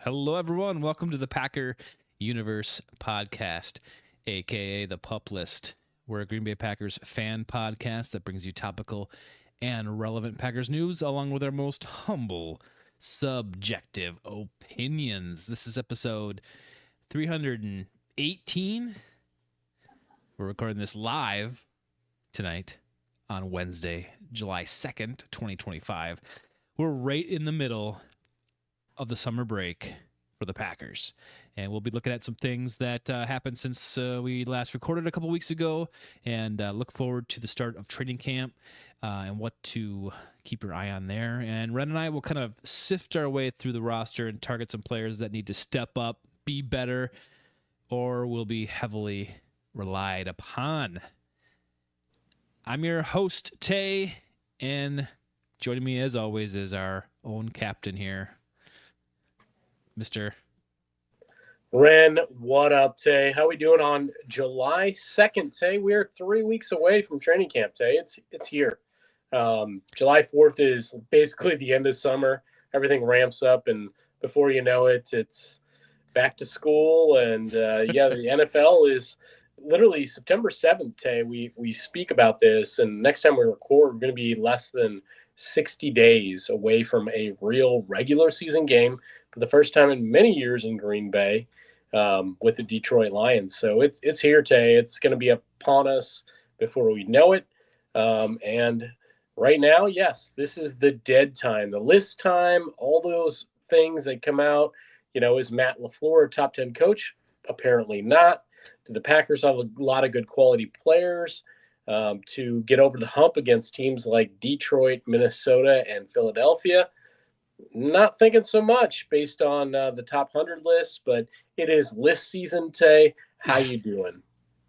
Hello, everyone. Welcome to the Packer Universe podcast, aka the Pup List. We're a Green Bay Packers fan podcast that brings you topical and relevant Packers news, along with our most humble, subjective opinions. This is episode 318. We're recording this live tonight on Wednesday, July 2nd, 2025. We're right in the middle of the summer break for the Packers. And we'll be looking at some things that happened since we last recorded a couple weeks ago, and look forward to the start of training camp and what to keep your eye on there. And Ren and I will kind of sift our way through the roster and target some players that need to step up, be better, or will be heavily relied upon. I'm your host, Tay, and joining me as always is our own captain here, Mr. Ren, what up, Tay? How we doing on July 2nd, Tay? We are 3 weeks away from training camp, Tay. It's here. July 4th is basically the end of summer. Everything ramps up, and before you know it, it's back to school. And the NFL is literally September 7th, Tay. We speak about this, and next time we record, we're going to be less than 60 days away from a real regular season game for the first time in many years in Green Bay with the Detroit Lions. So it's here, Tay. It's going to be upon us before we know it. And right now, yes, this is the dead time, the list time, all those things that come out. Is Matt LaFleur a top 10 coach? Apparently not. Do the Packers have a lot of good quality players to get over the hump against teams like Detroit, Minnesota, and Philadelphia? Not thinking so much based on the top 100 list, but it is list season, Tay. How you doing?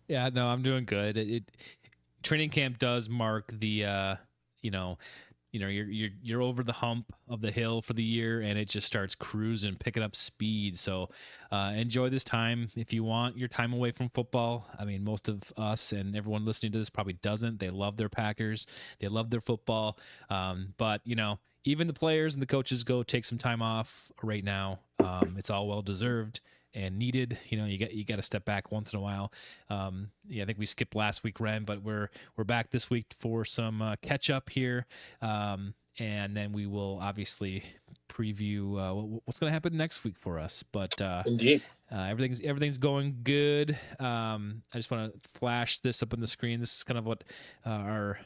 Yeah, no, I'm doing good. Training camp does mark the you're over the hump of the hill for the year, and it just starts cruising, picking up speed. So enjoy this time if you want your time away from football. I mean, most of us and everyone listening to this probably doesn't. They love their Packers, they love their football, but even the players and the coaches go take some time off right now. It's all well deserved and needed. You got to step back once in a while. I think we skipped last week, Ren, but we're back this week for some catch up here, and then we will obviously preview what's going to happen next week for us. But Indeed. everything's going good. I just want to flash this up on the screen. This is kind of what our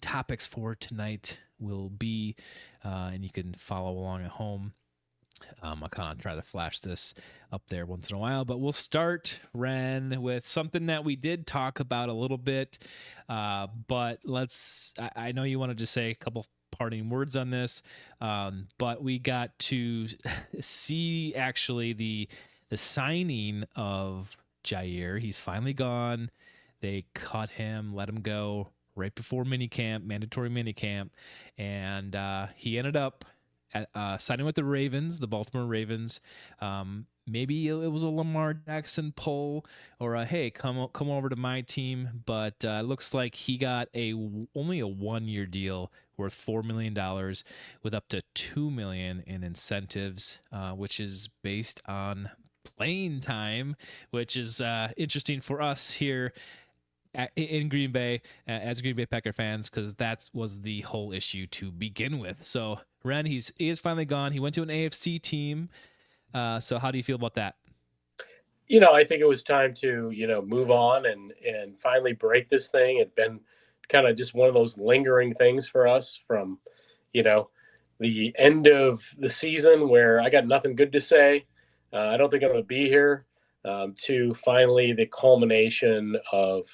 topics for tonight will be, and you can follow along at home. I'll kind of try to flash this up there once in a while, but we'll start, Ren, with something that we did talk about a little bit. But I know you wanted to say a couple parting words on this, but we got to see actually the signing of Jair. He's finally gone. They cut him, let him go right before mandatory minicamp, and he ended up signing with the Ravens, the Baltimore Ravens. Maybe it was a Lamar Jackson pull or a hey, come over to my team, but it looks like he got only a 1-year deal worth $4 million with up to $2 million in incentives, which is based on playing time, which is interesting for us here in Green Bay as Green Bay Packer fans, because that was the whole issue to begin with. So Ren, he is finally gone. He went to an AFC team. So how do you feel about that? I think it was time to, move on and finally break this thing. It'd been kind of just one of those lingering things for us from, you know, the end of the season where I got nothing good to say. I don't think I'm going to be here to finally the culmination of,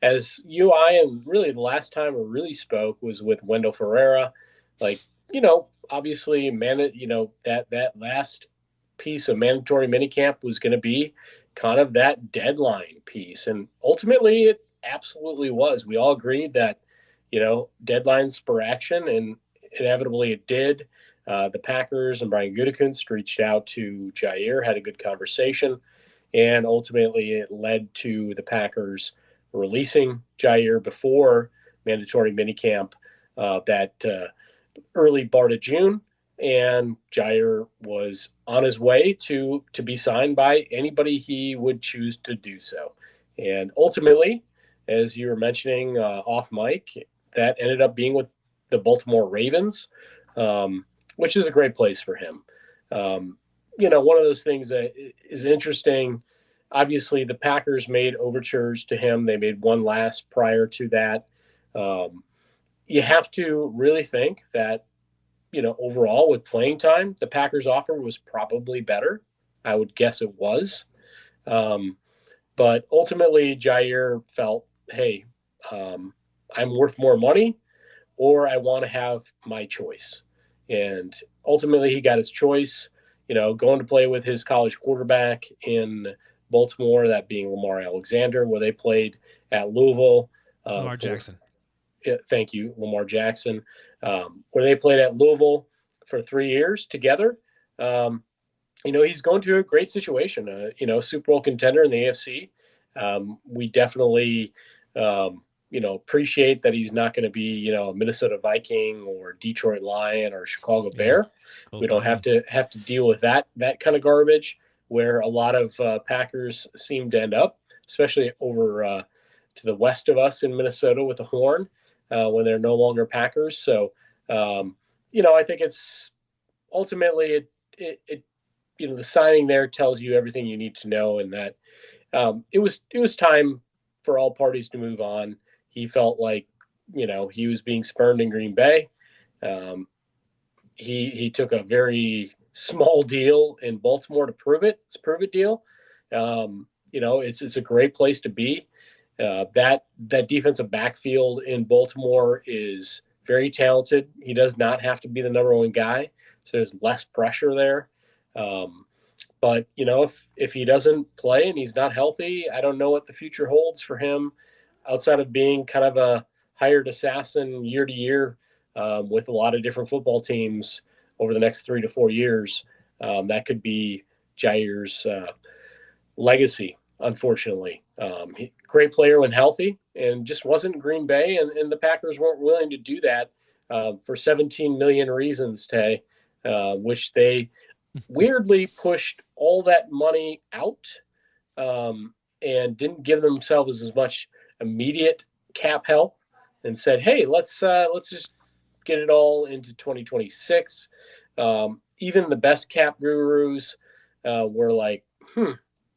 as and really the last time we really spoke was with Wendell Ferreira. Like, obviously, that last piece of mandatory minicamp was going to be kind of that deadline piece. And ultimately, it absolutely was. We all agreed that, deadlines for action, and inevitably it did. The Packers and Brian Gutekunst reached out to Jair, had a good conversation, and ultimately it led to the Packers releasing Jair before mandatory minicamp that early part of June. and Jair was on his way to be signed by anybody he would choose to do so. And ultimately, as you were mentioning off mic, that ended up being with the Baltimore Ravens, which is a great place for him. Um, one of those things that is interesting. Obviously, the Packers made overtures to him. They made one last prior to that. Um, you have to really think that overall with playing time, the Packers' offer was probably better. I would guess it was. Um, but ultimately, Jair felt, hey, um, I'm worth more money, or I want to have my choice. And ultimately, he got his choice, going to play with his college quarterback in Baltimore, that being Lamar Alexander, where they played at Louisville Lamar for Jackson. thank you, Lamar Jackson, where they played at Louisville for 3 years together. He's going to a great situation, Super Bowl contender in the AFC. We definitely, appreciate that he's not going to be, a Minnesota Viking or Detroit Lion or Chicago Yeah, Bear. close We to don't home. have to deal with that kind of garbage where a lot of Packers seem to end up, especially over to the west of us in Minnesota with the Horn when they're no longer Packers. So, I think it's ultimately it the signing there tells you everything you need to know, and that it was time for all parties to move on. He felt like he was being spurned in Green Bay. Um, he took a very small deal in Baltimore to prove it. It's a prove it deal. It's a great place to be. That defensive backfield in Baltimore is very talented. He does not have to be the number one guy, so there's less pressure there. Um, but if he doesn't play and he's not healthy, I don't know what the future holds for him outside of being kind of a hired assassin year to year with a lot of different football teams over the next 3 to 4 years. That could be Jair's legacy, unfortunately. Great player when healthy, and just wasn't Green Bay, and the Packers weren't willing to do that for 17 million reasons, Tay, which they weirdly pushed all that money out and didn't give themselves as much immediate cap help, and said, "Hey, let's just get it all into 2026." Even the best cap gurus were like, A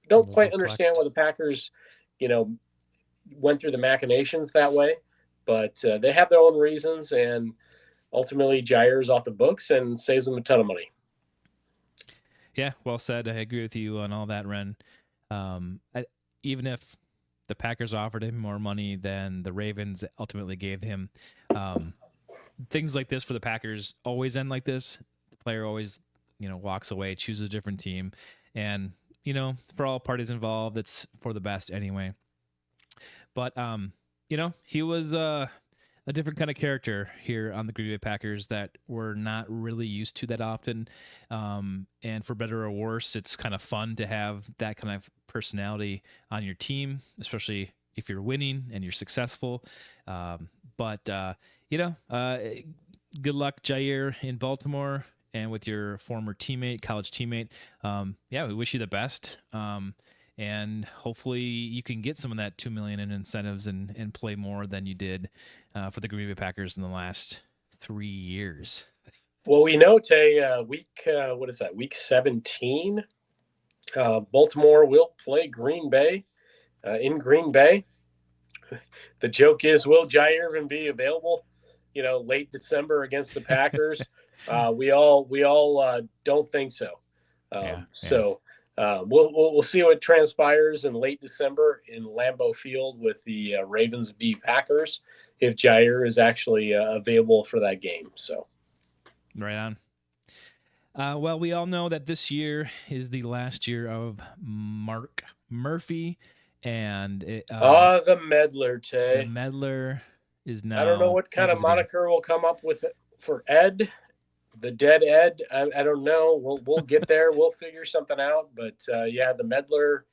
don't little quite understand perplexed. why the Packers, you know, went through the machinations that way, but they have their own reasons, and ultimately Jair's off the books and saves them a ton of money. Yeah, well said. I agree with you on all that, Ren. Even if the Packers offered him more money than the Ravens ultimately gave him, um, things like this for the Packers always end like this. The player always, walks away, chooses a different team, and for all parties involved, it's for the best anyway. But he was a different kind of character here on the Green Bay Packers that we're not really used to that often. And for better or worse, it's kind of fun to have that kind of personality on your team, especially if you're winning and you're successful. But good luck, Jair, in Baltimore and with your former teammate, college teammate. Yeah, we wish you the best. And hopefully you can get some of that 2 million in incentives and play more than you did for the Green Bay Packers in the last 3 years. Well, we know, Tay, what is that, week 17? Baltimore will play Green Bay in Green Bay. The joke is, will Jair even be available? Late December against the Packers. We all don't think so. Yeah, yeah. So we'll see what transpires in late December in Lambeau Field with the Ravens v Packers if Jair is actually available for that game. So Right on. Well, we all know that this year is the last year of Mark Murphy, and the meddler, the Tay. meddler is I don't know now what kind of exiting. moniker will come up with for Ed. The dead Ed. I don't know. We'll get there. We'll figure something out. But yeah, the meddler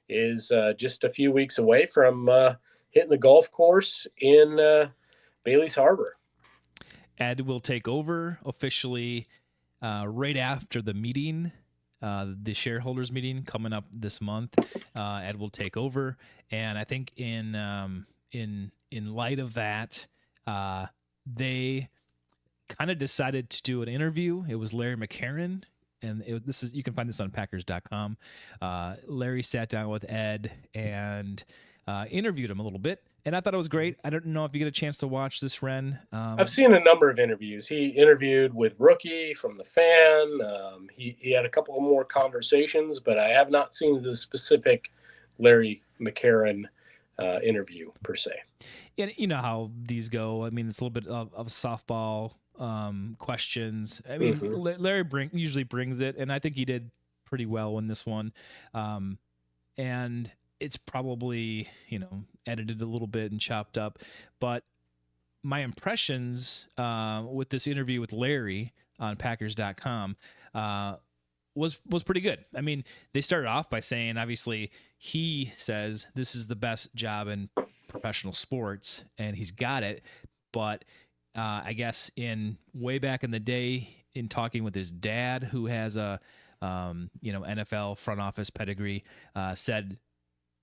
is just a few weeks away from hitting the golf course in Bailey's Harbor. Ed will take over officially right after the meeting, the shareholders meeting coming up this month. Ed will take over, and I think in light of that, they kind of decided to do an interview. It was Larry McCarron, and this is, you can find this on Packers.com. Larry sat down with Ed and interviewed him a little bit, and I thought it was great. I don't know if you get a chance to watch this, Ren. I've seen a number of interviews. He interviewed with Rookie from the Fan. He had a couple of more conversations, but I have not seen the specific Larry McCarron interview per se. And you know how these go. I mean, it's a little bit of softball questions. I mean, Larry usually brings it, and I think he did pretty well in this one. And it's probably, edited a little bit and chopped up, but my impressions with this interview with Larry on Packers.com was pretty good. I mean, they started off by saying, obviously, he says this is the best job in professional sports, and he's got it. But I guess in way back in the day, in talking with his dad, who has a NFL front office pedigree, said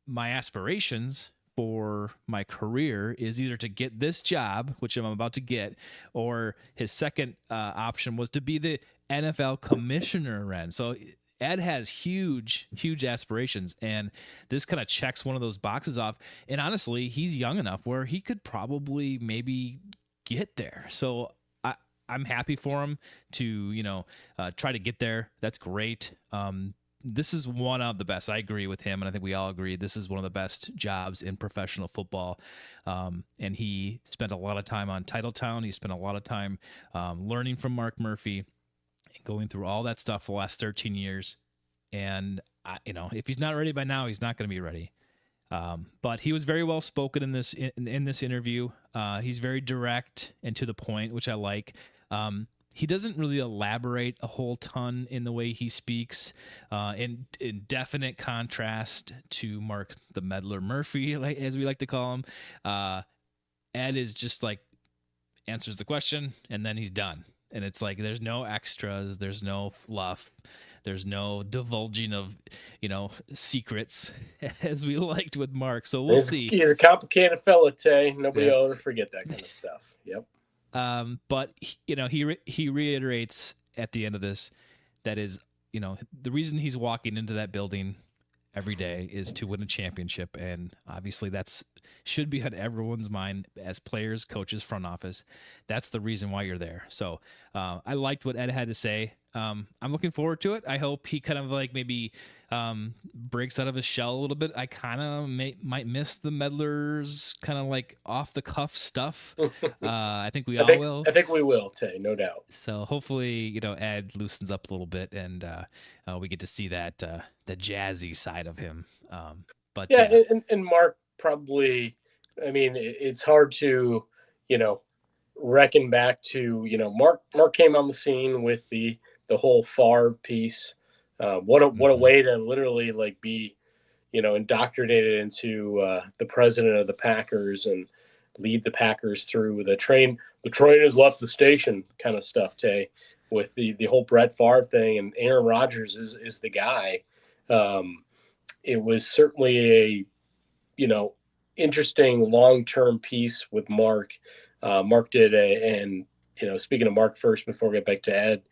my aspirations for my career is either to get this job, which I'm about to get, or his second option was to be the NFL commissioner, Ren. So Ed has huge aspirations, and this kind of checks one of those boxes off. And honestly, he's young enough where he could probably maybe get there. So I'm happy for him to, try to get there. That's great. This is one of the best. I agree with him, and I think we all agree this is one of the best jobs in professional football. And he spent a lot of time on Titletown. He spent a lot of time learning from Mark Murphy, going through all that stuff for the last 13 years. And, if he's not ready by now, he's not going to be ready. But he was very well spoken in this interview. He's very direct and to the point, which I like. He doesn't really elaborate a whole ton in the way he speaks, in definite contrast to Mark the Meddler Murphy, as we like to call him. Ed is just like answers the question and then he's done. And it's like there's no extras, there's no fluff, there's no divulging of secrets as we liked with Mark. So we'll see. He's a complicated fella, Tay. Nobody will ever forget that kind of stuff. Yep. But he reiterates at the end of this that is, the reason he's walking into that building every day is to win a championship, and obviously that's should be on everyone's mind as players, coaches, front office. That's the reason why you're there. So I liked what Ed had to say. I'm looking forward to it. I hope he kind of maybe breaks out of his shell a little bit. I kind of might miss the Meddlers kind of off the cuff stuff. I think we all will. I think we will, Tay, no doubt. So hopefully, Ed loosens up a little bit and we get to see that the jazzy side of him. But yeah, and Mark probably, I mean, it's hard to, reckon back to, Mark came on the scene with the whole Favre piece. What a way to literally be, indoctrinated into the president of the Packers and lead the Packers through the train. The train has left the station kind of stuff, Tay, with the whole Brett Favre thing, and Aaron Rodgers is the guy. It was certainly a, interesting long-term piece with Mark. Mark did and speaking of Mark first before we get back to Ed,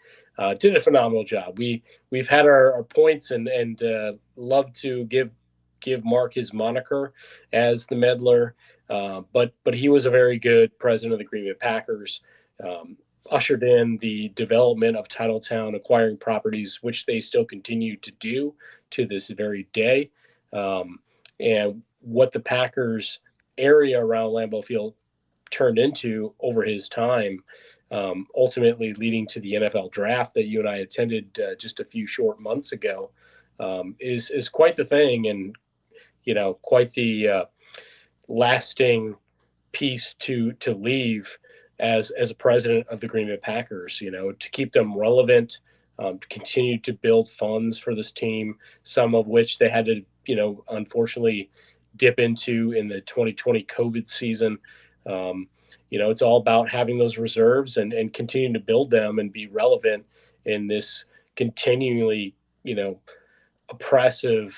did a phenomenal job. We've had our points and love to give Mark his moniker as the meddler, but he was a very good president of the Green Bay Packers. Ushered in the development of Titletown, acquiring properties, which they still continue to do to this very day. And what the Packers area around Lambeau Field turned into over his time, ultimately leading to the NFL draft that you and I attended just a few short months ago, is quite the thing, and quite the lasting piece to leave as a president of the Green Bay Packers. To keep them relevant, to continue to build funds for this team, some of which they had to unfortunately dip into in the 2020 COVID season. It's all about having those reserves and continuing to build them and be relevant in this continually, oppressive,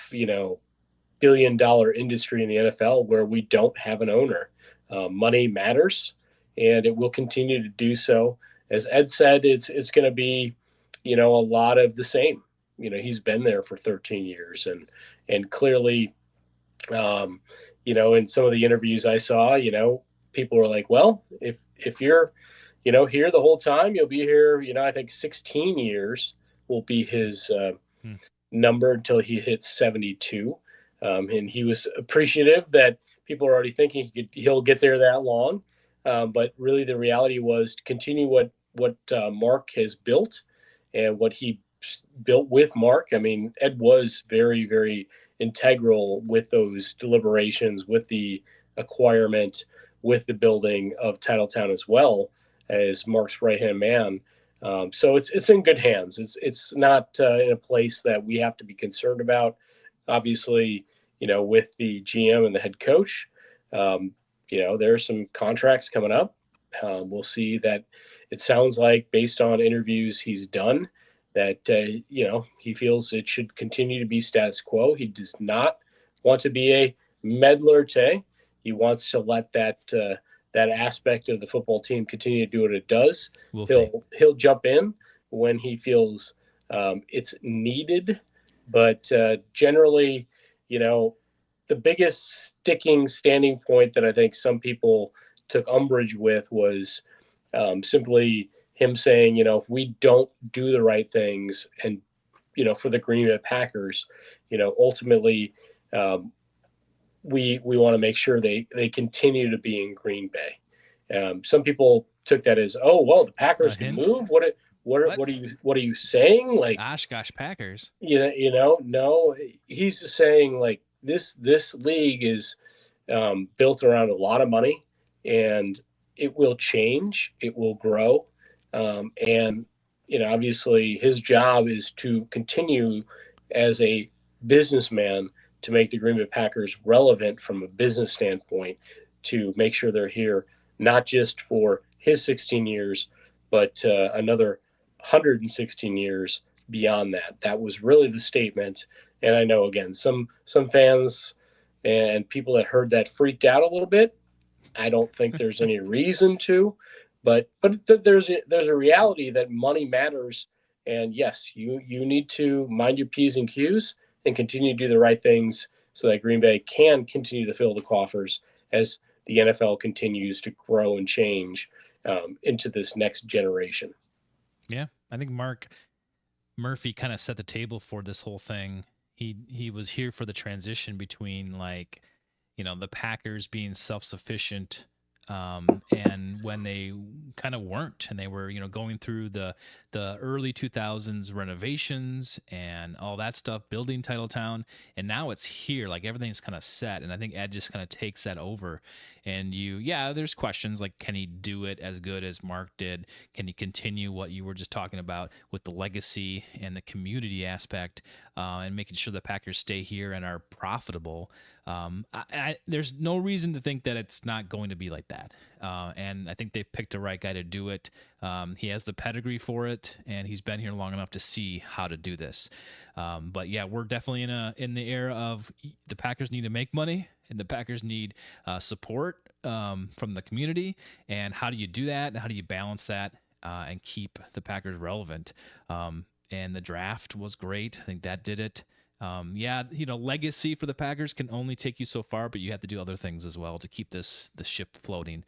billion-dollar industry in the NFL where we don't have an owner. Money matters, and it will continue to do so. As Ed said, it's going to be, a lot of the same. He's been there for 13 years, and clearly, um, in some of the interviews I saw, people were like, well, if you're, here the whole time, you'll be here. I think 16 years will be his Hmm. number until he hits 72. And he was appreciative that people are already thinking he'll get there that long. But really, the reality was to continue what Mark has built and what he built with Mark. I mean, Ed was very, very integral with those deliberations, with the acquirement, with the building of Titletown as well as Mark's right hand man. So it's in good hands. It's not in a place that we have to be concerned about. Obviously, with the GM and the head coach, um, there are some contracts coming up. We'll see that. It sounds like based on interviews he's done that he feels it should continue to be status quo. He does not want to be a meddler. Tay. He wants to let that aspect of the football team continue to do what it does. We'll see. He'll jump in when he feels it's needed, but generally, you know, the biggest standing point that I think some people took umbrage with was simply him saying, if we don't do the right things, and for the Green Bay Packers, ultimately um, we want to make sure they continue to be in Green Bay. Some people took that as, oh well, the A Packers can hint? move. What are you saying? Like, Oshkosh Packers. no, he's just saying like this league is built around a lot of money, and it will change, it will grow, and obviously his job is to continue as a businessman to make the Green Bay Packers relevant from a business standpoint, to make sure they're here not just for his 16 years, but another 116 years beyond that. That was really the statement. And I know again, some fans and people that heard that freaked out a little bit. I don't think there's any reason to, but there's a reality that money matters, and yes, you need to mind your p's and q's and continue to do the right things so that Green Bay can continue to fill the coffers as the NFL continues to grow and change into this next generation. Yeah, I think Mark Murphy kind of set the table for this whole thing. He was here for the transition between like, the Packers being self-sufficient, and when they kind of weren't, and they were, going through the early 2000s renovations and all that stuff, building Titletown, and now it's here, like everything's kind of set, and I think Ed just kind of takes that over. And there's questions like, can he do it as good as Mark did? Can he continue what you were just talking about with the legacy and the community aspect, and making sure the Packers stay here and are profitable? There's no reason to think that it's not going to be like that. And I think they picked the right guy to do it. He has the pedigree for it, and he's been here long enough to see how to do this. But yeah, we're definitely in the era of the Packers need to make money, and the Packers need support from the community. And how do you do that? And how do you balance that and keep the Packers relevant? And the draft was great. I think that did it. Legacy for the Packers can only take you so far, but you have to do other things as well to keep the ship floating.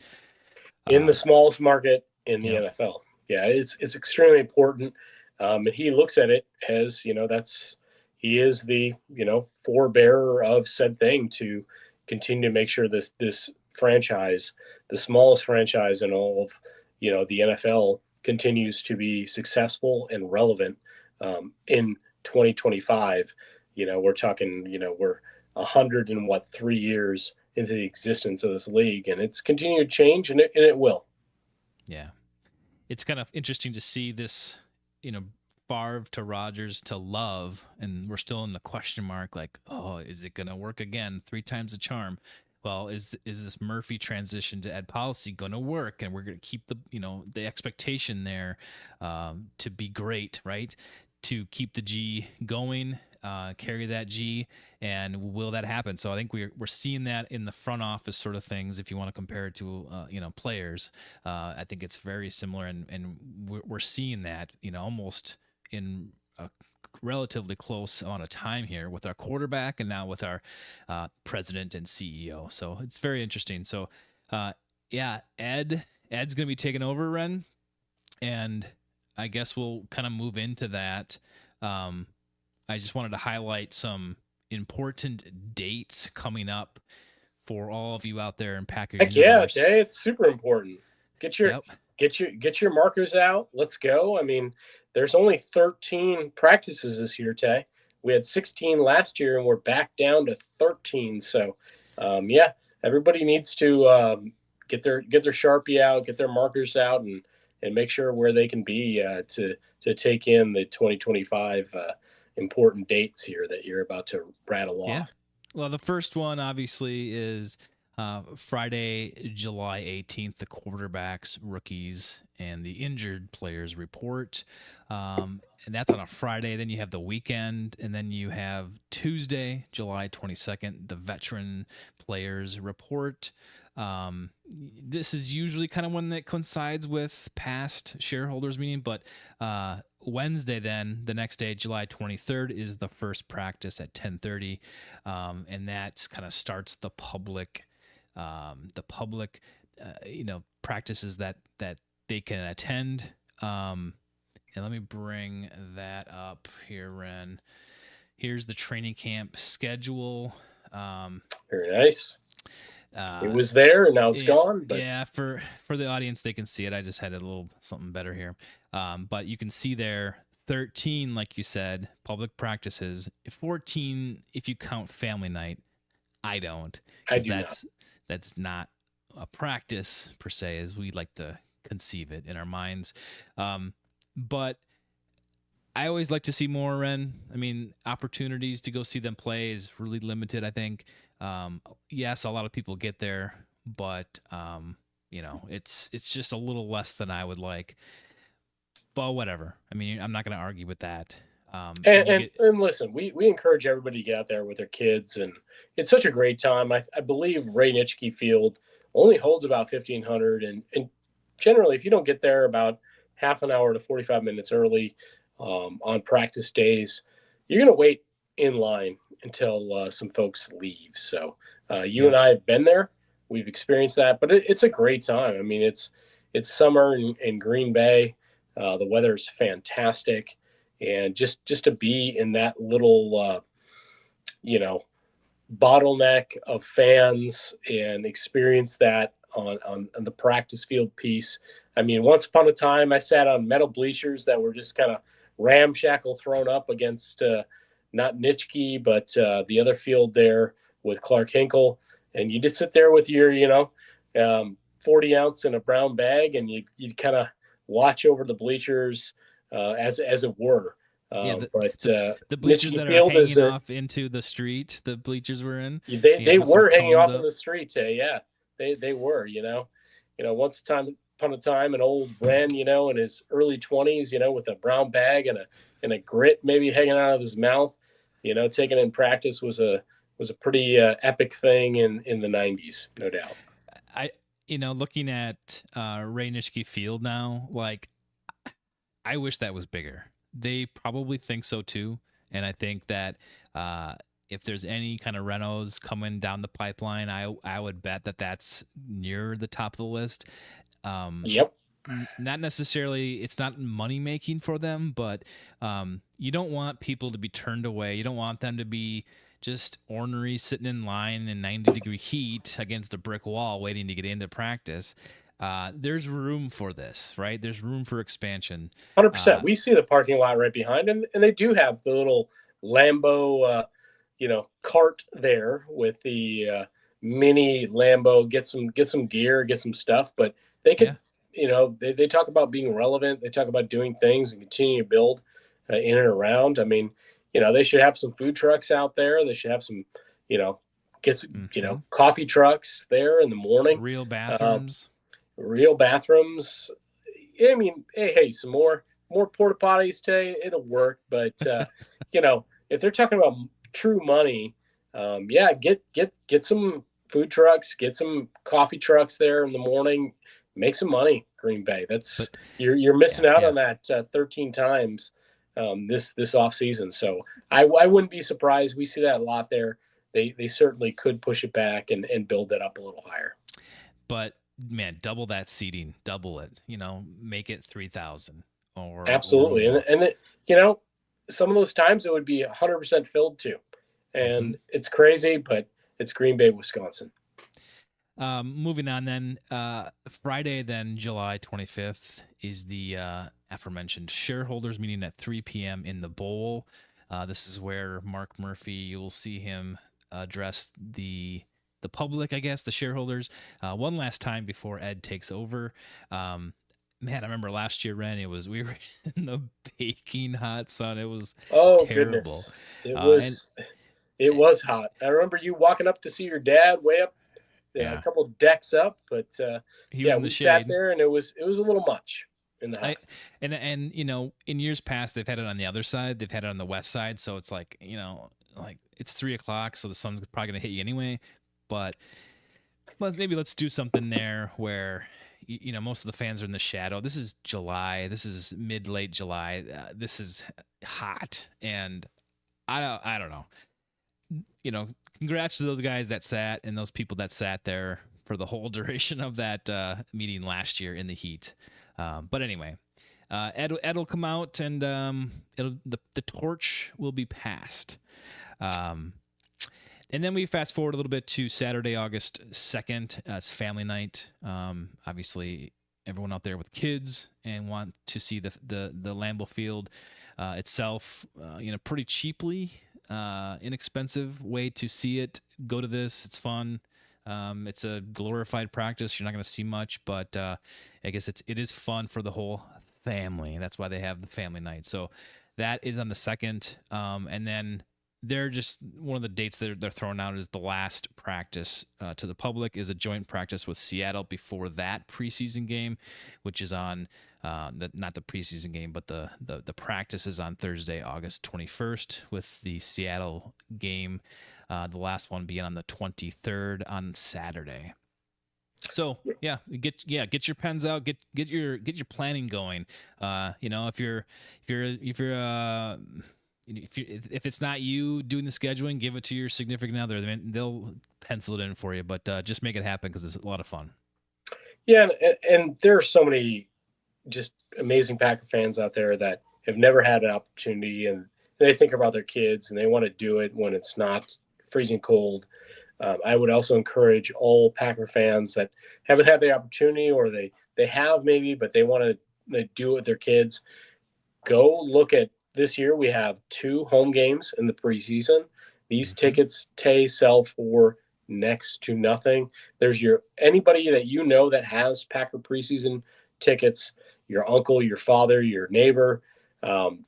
In the smallest market in the Yep. NFL. Yeah, it's extremely important, and he looks at it as he is the forebearer of said thing to continue to make sure this franchise, the smallest franchise in all of the NFL, continues to be successful and relevant in 2025. We're talking we're 3 years into the existence of this league, and it's continued to change, and it will. Yeah. It's kind of interesting to see this, Favre to Rodgers to Love, and we're still in the question mark, like, oh, is it going to work again? 3 times the charm. well, is this Murphy transition to ed policy going to work? And we're going to keep the the expectation there to be great, right? To keep the G going, carry that G, and will that happen? So I think we're seeing that in the front office sort of things. If you want to compare it to players, I think it's very similar, and we're seeing that almost in a relatively close amount of time here with our quarterback and now with our president and CEO. So it's very interesting. So yeah, Ed's going to be taking over, Ren, and I guess we'll kind of move into that. I just wanted to highlight some important dates coming up for all of you out there in Packer Heck yeah, universe. Jay, it's super important. Get your Yep. get your markers out. Let's go. I mean, there's only 13 practices this year, Tay. We had 16 last year, and we're back down to 13. So, yeah, everybody needs to get their Sharpie out, get their markers out, and make sure where they can be to take in the 2025 important dates here that you're about to rattle Yeah. off. Well, the first one obviously is Friday, July 18th, the quarterbacks, rookies, and the injured players report. And that's on a Friday. Then you have the weekend, and then you have Tuesday, July 22nd, the veteran players report. This is usually kind of one that coincides with past shareholders meeting, but Wednesday, then the next day, July 23rd, is the first practice at 10:30, and that kind of starts the public practices that they can attend. And let me bring that up here, Ren. Here's the training camp schedule. Very nice. It Uh, was there and now it's gone, but yeah, for the audience, they can see it. I just had a little something better here. But you can see there 13, like you said, public practices. 14 if you count family night. I don't, I because do not. that's not a practice per se, as we like to conceive it in our minds. But I always like to see more, Ren. I mean, opportunities to go see them play is really limited, I think. Yes, a lot of people get there, but it's just a little less than I would like. But whatever. I mean, I'm not going to argue with that. And, You and, get and listen, we encourage everybody to get out there with their kids, and it's such a great time. I believe Ray Nitschke Field only holds about 1,500, and generally, if you don't get there about half an hour to 45 minutes early on practice days, you're going to wait in line until some folks leave. So you and yep. I have been there. We've experienced that, but it's a great time. I mean, it's summer in Green Bay. The weather's fantastic, and just to be in that little you know bottleneck of fans and experience that on the practice field piece. I mean, once upon a time, I sat on metal bleachers that were just kind of ramshackle thrown up against not Nitschke, but the other field there with Clark Hinkle. And you just sit there with your, 40 ounce in a brown bag, and you kind of watch over the bleachers as it were. Yeah, But the bleachers Nitschke that are Field is hanging off into the street, the bleachers were in, they with some were hanging cones off in up. the streets. Yeah, they were. Once upon a time, an old Ren, in his early 20s, with a brown bag and a grit maybe hanging out of his mouth, taking it in practice was a pretty epic thing in the 90s, no doubt. I looking at Ray Nitschke Field now, like I wish that was bigger. They probably think so too, and I think that if there's any kind of renos coming down the pipeline, I would bet that that's near the top of the list. Um, Yep. Not necessarily, it's not money making for them, but you don't want people to be turned away. You don't want them to be just ornery sitting in line in 90-degree heat against a brick wall waiting to get into practice. There's room for this, right? There's room for expansion. 100%. We see the parking lot right behind, and they do have the little Lambo, cart there with the mini Lambo. Get some gear, get some stuff, but they Yeah. could, they talk about being relevant. They talk about doing things and continue to build in and around. I mean, they should have some food trucks out there. They should have some, you know, Get coffee trucks there in the morning. Real Uh, bathrooms. Real bathrooms. I mean, hey, some more porta potties today. It'll work, but if they're talking about true money, yeah, get some food trucks, get some coffee trucks there in the morning, make some money. Green Bay. That's But you're missing out yeah. on that 13 times this off season. So I wouldn't be surprised. We see that a lot there. They certainly could push it back and build it up a little higher. But man, double that seating, double it. Make it 3,000 or Absolutely, more. and some of those times it would be 100% filled too, Mm-hmm. and it's crazy, but it's Green Bay, Wisconsin. Moving on then, Friday, then July 25th is the aforementioned shareholders meeting at 3 p.m. in the Bowl. This is where Mark Murphy, you'll see him address the public, I guess, the shareholders, one last time before Ed takes over. Man, I remember last year, Ren, we were in the baking hot sun. It was terrible. Goodness, it And was it was hot. I remember you walking up to see your dad way up a yeah, couple decks up, but he was yeah, in the we sat shade. there and it was a little much in the hot. And in years past they've had it on the other side. They've had it on the west side, so it's like like it's 3 o'clock, so the sun's probably gonna hit you anyway. But maybe let's do something there where most of the fans are in the shadow. This is July. This is late July. This is hot, and I don't know. Congrats to those guys that sat and those people that sat there for the whole duration of that meeting last year in the heat. But anyway, Ed will come out and the torch will be passed. And then we fast forward a little bit to Saturday, August 2nd. It's family night. Obviously, everyone out there with kids and want to see the Lambeau Field itself, pretty cheaply, inexpensive way to see it. Go to this. It's fun. It's a glorified practice. You're not going to see much, but I guess it is fun for the whole family. That's why they have the family night. So that is on the 2nd. And then they're just one of the dates that they're throwing out is the last practice to the public is a joint practice with Seattle before that preseason game, which is on not the preseason game, but the practice is on Thursday, August 21st, with the Seattle game, the last one being on the 23rd on Saturday. So get your pens out, get your planning going. If it's not you doing the scheduling, give it to your significant other. They'll pencil it in for you, but just make it happen because it's a lot of fun. Yeah, and there are so many just amazing Packer fans out there that have never had an opportunity, and they think about their kids and they want to do it when it's not freezing cold. I would also encourage all Packer fans that haven't had the opportunity, or they have maybe, but they want to do it with their kids. Go look at this year. We have 2 home games in the preseason. These tickets sell for next to nothing. There's anybody that that has Packer preseason tickets, your uncle, your father, your neighbor,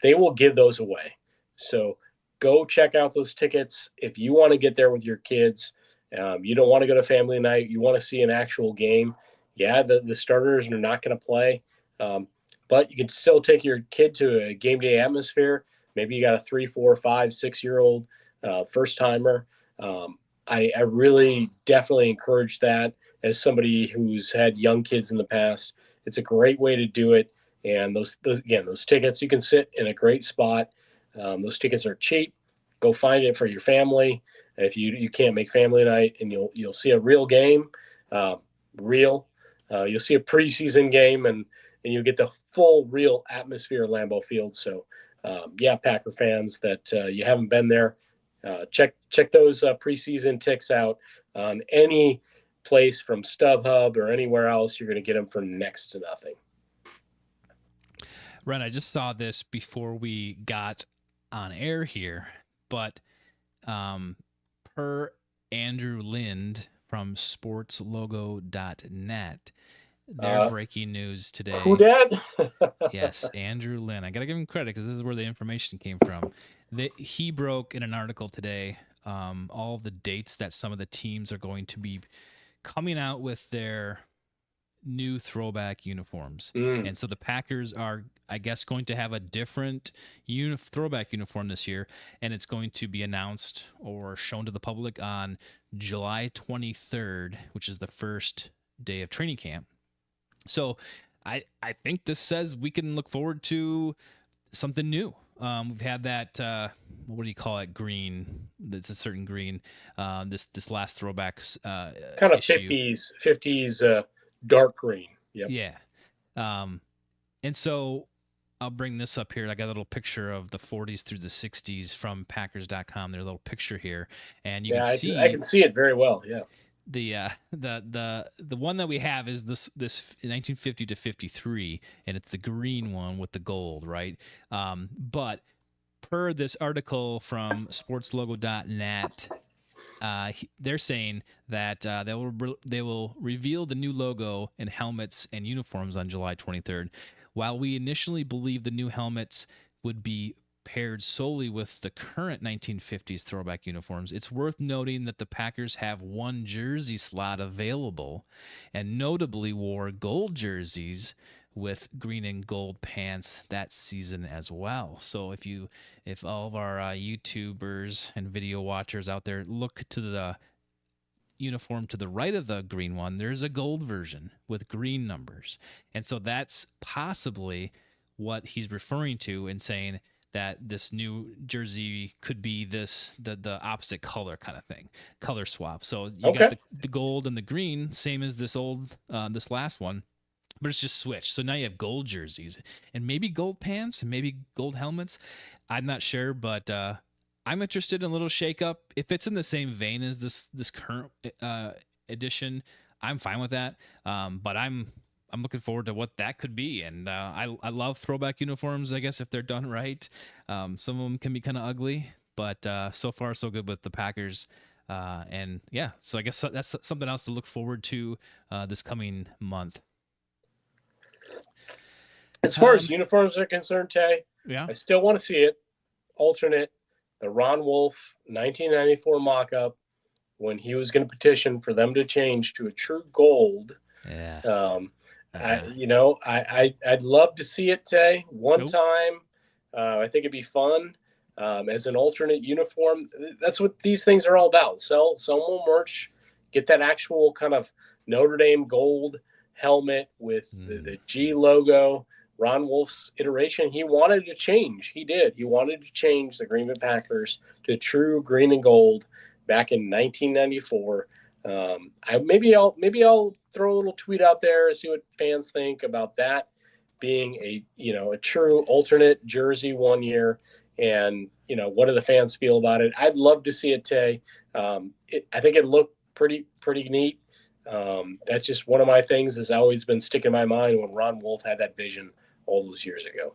they will give those away. So go check out those tickets if you want to get there with your kids. You don't want to go to family night. You want to see an actual game. Yeah, the starters are not going to play, but you can still take your kid to a game day atmosphere. Maybe you got a 3, 4, 5, 6-year-old first timer. I really definitely encourage that as somebody who's had young kids in the past. It's a great way to do it. And those tickets, you can sit in a great spot. Those tickets are cheap. Go find it for your family. If you can't make family night, and you'll see a real game, you'll see a preseason game, and you'll get the full real atmosphere of Lambeau Field. So Packer fans that you haven't been there, check those preseason ticks out on any place from StubHub or anywhere else. You're going to get them for next to nothing. Ren, I just saw this before we got on air here, but per Andrew Lind from sportslogo.net, their breaking news today. Who dat? Yes, Andrew Lind. I got to give him credit because this is where the information came from. He broke in an article today all the dates that some of the teams are going to be coming out with their new throwback uniforms. Mm. And so the Packers are, I guess, going to have a different throwback uniform this year, and it's going to be announced or shown to the public on July 23rd, which is the first day of training camp. So I think this says we can look forward to something new. We've had that what do you call it? Green. It's a certain green. This last throwbacks Kind of issue. 50s dark green. Yep. Yeah. And so I'll bring this up here. I got a little picture of the 40s through the 60s from Packers.com. There's a little picture here, and you Yeah, can I see can see it very well. Yeah. The one that we have is this 1950 to 53, and it's the green one with the gold, right? But per this article from sportslogo.net, they're saying that they will reveal the new logo and helmets and uniforms on July 23rd. While we initially believed the new helmets would be paired solely with the current 1950s throwback uniforms, it's worth noting that the Packers have one jersey slot available and notably wore gold jerseys with green and gold pants that season as well. So if all of our YouTubers and video watchers out there look to the uniform to the right of the green one, there's a gold version with green numbers. And so that's possibly what he's referring to in saying that this new jersey could be the opposite color kind of thing, color swap. So you got the gold and the green, same as this last one, but it's just switched. So now you have gold jerseys and maybe gold pants and maybe gold helmets. I'm not sure, but I'm interested in a little shakeup. If it's in the same vein as this current edition, I'm fine with that. But I'm looking forward to what that could be. And I love throwback uniforms, I guess, if they're done right. Some of them can be kind of ugly, but so far so good with the Packers. And yeah, so I guess that's something else to look forward to this coming month. As far as uniforms are concerned, Tay, yeah, I still want to see it. Alternate the Ron Wolf 1994 mock-up when he was going to petition for them to change to a true gold. Yeah. I'd love to see it, Tay, one time. I think it'd be fun as an alternate uniform. That's what these things are all about. Sell more merch, get that actual kind of Notre Dame gold helmet with the G logo. Ron Wolf's iteration, he wanted to change. He did. He wanted to change the Green Bay Packers to true green and gold back in 1994. Maybe I'll throw a little tweet out there and see what fans think about that being a true alternate jersey one year, and what do the fans feel about it? I'd love to see it, Tay. I think it looked pretty neat. That's just one of my things that's always been sticking in my mind when Ron Wolf had that vision all those years ago.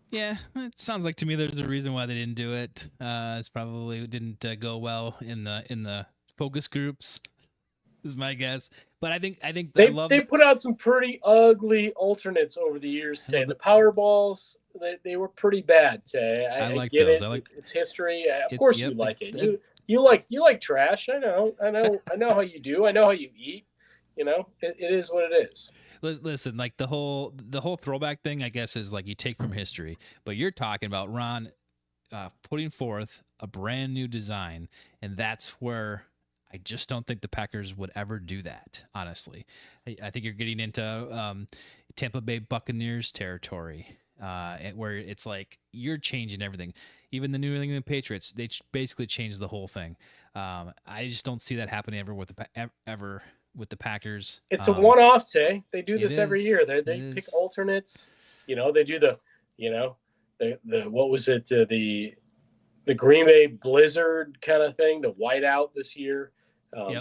Yeah, it sounds like to me there's a reason why they didn't do it. It's probably didn't go well in the focus groups, is my guess. But I think they put out some pretty ugly alternates over the years. Tay. The Powerballs, they were pretty bad. Tay. I like get those. it. It's history. Of course you like it. You like trash. I know how you do. I know how you eat. It is what it is. Listen, like the whole throwback thing, I guess, is like you take from history, but you're talking about Ron putting forth a brand new design, and that's where I just don't think the Packers would ever do that. Honestly, I think you're getting into Tampa Bay Buccaneers territory, where it's like you're changing everything. Even the New England Patriots, they basically changed the whole thing. I just don't see that happening ever with the Packers. It's a one-off, Tay. They do this every year. They pick alternates. They do the what was it? The Green Bay Blizzard kind of thing, the whiteout this year,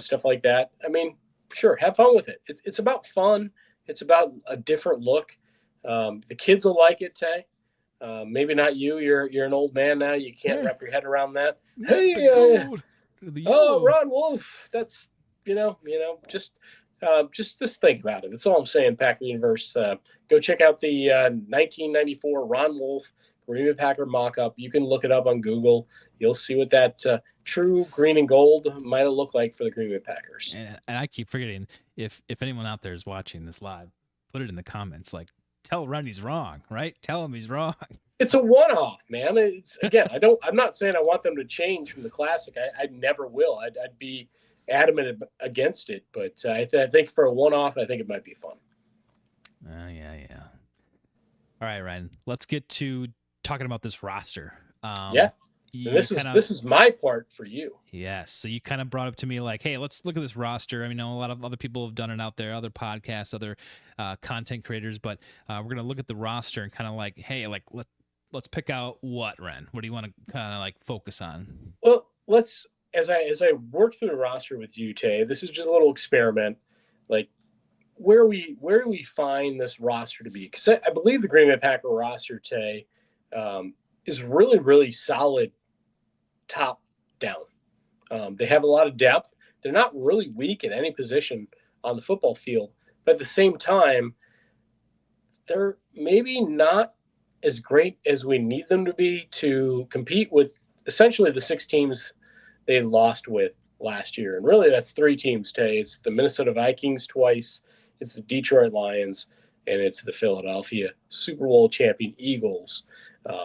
stuff like that. I mean, sure, have fun with it. It's about fun. It's about a different look. The kids will like it, Tay. Maybe not you. You're an old man now. You can't wrap your head around that. Ron Wolf. That's just think about it. That's all I'm saying, Packer Universe. Go check out the 1994 Ron Wolf Green Bay Packer mock-up. You can look it up on Google. You'll see what that true green and gold might have looked like for the Green Bay Packers. And I keep forgetting, if anyone out there is watching this live, put it in the comments. Like, tell Ren he's wrong, right? Tell him he's wrong. It's a one-off, man. It's again, I'm not saying I want them to change from the classic. I never will. I'd be adamant against it. But I think for a one-off, I think it might be fun. Yeah. All right, Ryan. Let's get to talking about this roster. And this is my part for you. Yes. So you kind of brought up to me like, hey, let's look at this roster. I mean, a lot of other people have done it out there, other podcasts, other content creators, but we're gonna look at the roster and kind of like, hey, like let's pick out what, Ren. What do you want to kind of like focus on? Well, let's as I work through the roster with you, Tay. This is just a little experiment, like. Where do we find this roster to be? Because I believe the Green Bay Packer roster today is really, really solid top down. They have a lot of depth. They're not really weak at any position on the football field. But at the same time, they're maybe not as great as we need them to be to compete with essentially the 6 teams they lost with last year. And really, that's 3 teams, Tay. It's the Minnesota Vikings twice. It's the Detroit Lions, and it's the Philadelphia Super Bowl champion Eagles.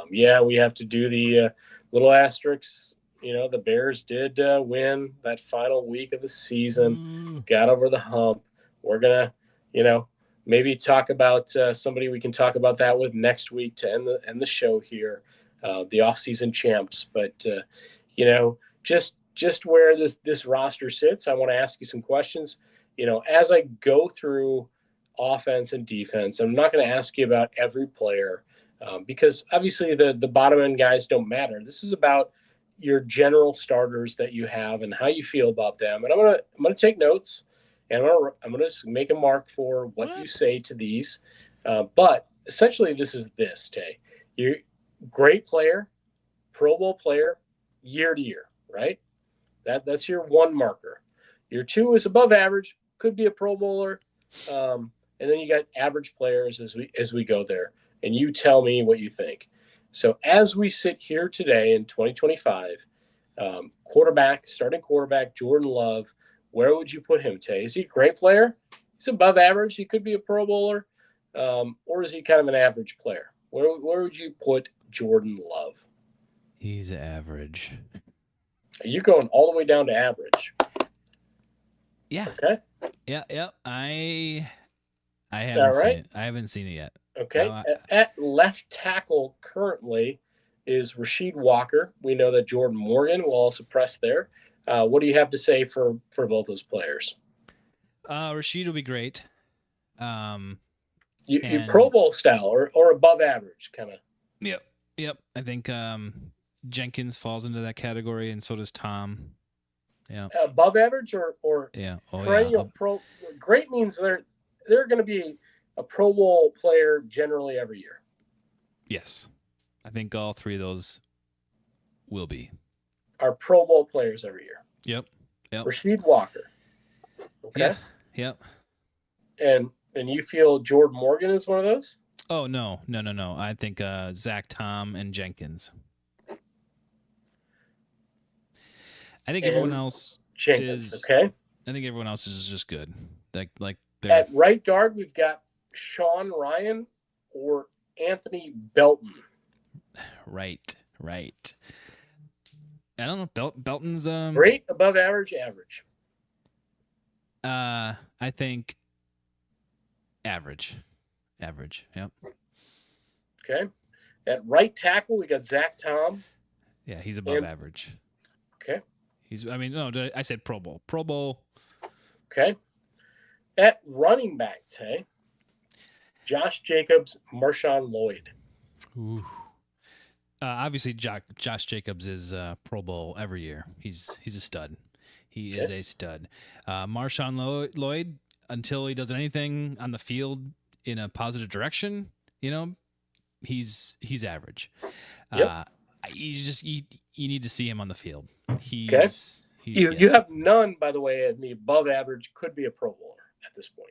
We have to do the little asterisks. The Bears did win that final week of the season, got over the hump. We're going to, maybe talk about somebody we can talk about that with next week to end the show here, the offseason champs. But, just where this roster sits, I want to ask you some questions. As I go through offense and defense, I'm not going to ask you about every player because obviously the bottom end guys don't matter. This is about your general starters that you have and how you feel about them. And I'm gonna take notes, and I'm gonna make a mark for what you say to these. But essentially, this is Tay. You're great player, Pro Bowl player, year to year, right? That's your 1 marker. Your 2 is above average. Could be a Pro Bowler, and then you got average players as we go there, and you tell me what you think. So as we sit here today in 2025, starting quarterback Jordan Love, where would you put him, Tay? Is he a great player? He's above average. He could be a Pro Bowler, or is he kind of an average player? Where would you put Jordan Love? He's average. Are you going all the way down to average? Yeah. Okay. Yeah. I haven't seen it. I haven't seen it yet. Okay. At left tackle currently is Rasheed Walker. We know that Jordan Morgan will also press there. What do you have to say for both those players? Rasheed will be great. You Pro Bowl style or above average kind of. Yep. I think Jenkins falls into that category, and so does Tom. Yeah. Above average or yeah. Perennial pro. Great means they're going to be a Pro Bowl player generally every year. Yes. I think all 3 of those will be. Are Pro Bowl players every year. Yep. Rasheed Walker. Okay. Yep. And you feel Jordan Morgan is one of those? Oh, no. I think Zach, Tom, and Jenkins. I think everyone else Jenkins, is okay. I think everyone else is just good. Like at right guard, we've got Sean Ryan or Anthony Belton. Right. I don't know. Belton's great, above average, average. I think average. Yep. Okay. At right tackle, we got Zach Tom. Yeah, he's above average. Okay. I said Pro Bowl. Pro Bowl. Okay. At running back, Tay, Josh Jacobs, Marshawn Lloyd. Ooh. Obviously, Josh Jacobs is Pro Bowl every year. He's a stud. He is a stud. Marshawn Lloyd, until he does anything on the field in a positive direction, he's average. Yep. You need to see him on the field. You have none, by the way, in the above average. Could be a Pro Bowler at this point.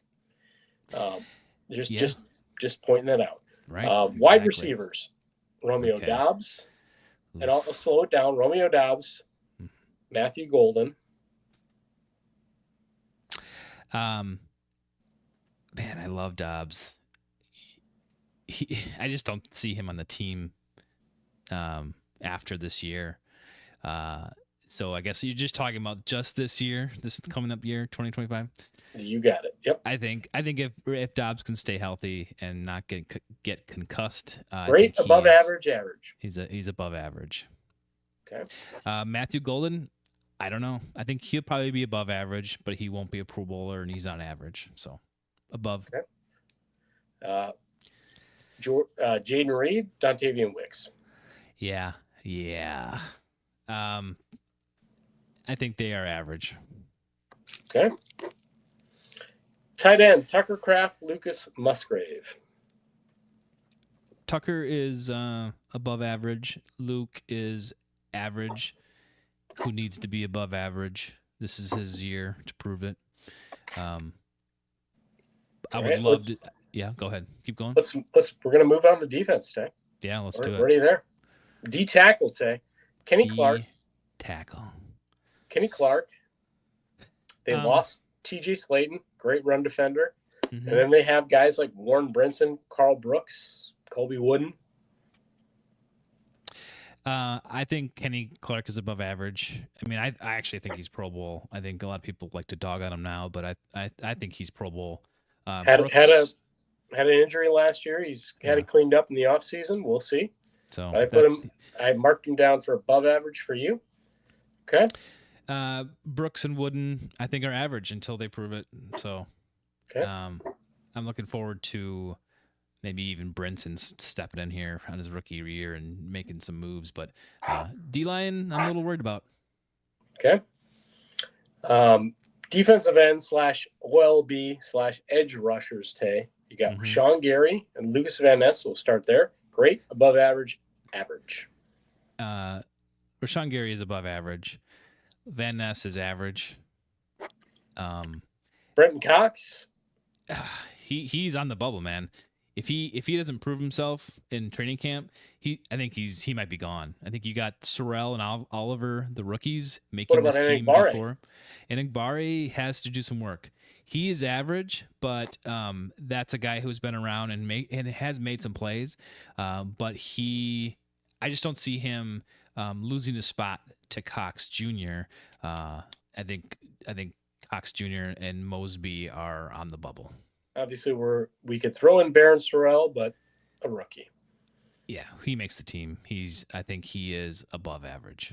Just pointing that out. Right. Exactly. Wide receivers. Romeo Okay. Dobbs, and I'll Oof. slow it down. Romeo Dobbs, Matthew Golden. Um, man, I love Dobbs. I just don't see him on the team after this year. Uh, so I guess you're just talking about just this year, this coming up year, 2025. You got it. Yep. I think if Dobbs can stay healthy and not get concussed, I Great, think above average, average. he's above average. Okay. Matthew Golden, I don't know. I think he'll probably be above average, but he won't be a Pro Bowler, and he's not average. So above. Okay. Jaden Reed, Dontavian Wicks. Yeah. I think they are average. Okay. Tight end, Tucker Kraft, Lucas Musgrave. Tucker is above average. Luke is average. Who needs to be above average? This is his year to prove it. I would love to. Yeah, go ahead. Keep going. We're gonna move on to defense, Tay. Yeah, let's do it. Already there. D tackle, Tay. Kenny Clark. Tackle. Kenny Clark. They lost T.J. Slayton, great run defender. Mm-hmm. And then they have guys like Warren Brinson, Carl Brooks, Colby Wooden. I think Kenny Clark is above average. I mean, I actually think he's Pro Bowl. I think a lot of people like to dog on him now, but I think he's Pro Bowl. Had an injury last year. He's had it cleaned up in the offseason. We'll see. So I marked him down for above average for you. Okay. Brooks and Wooden, I think, are average until they prove it. So, okay. I'm looking forward to maybe even Brinson stepping in here on his rookie year and making some moves. But D-line, I'm a little worried about. Okay. Defensive end / OLB / edge rushers, Tay. You got Rashawn Gary and Lucas Van Ness. We'll start there. Great, above average, average. Rashawn Gary is above average. Van Ness is average. Brenton Cox. He's on the bubble, man. If he doesn't prove himself in training camp, I think he might be gone. I think you got Sorrell and Oliver, the rookies, making this team before. And Igbare has to do some work. He is average, but that's a guy who's been around and has made some plays. But I just don't see him losing a spot to Cox Jr. I think Cox Jr. and Mosby are on the bubble. Obviously, we could throw in Baron Sorrell, but a rookie. Yeah, he makes the team. I think he is above average.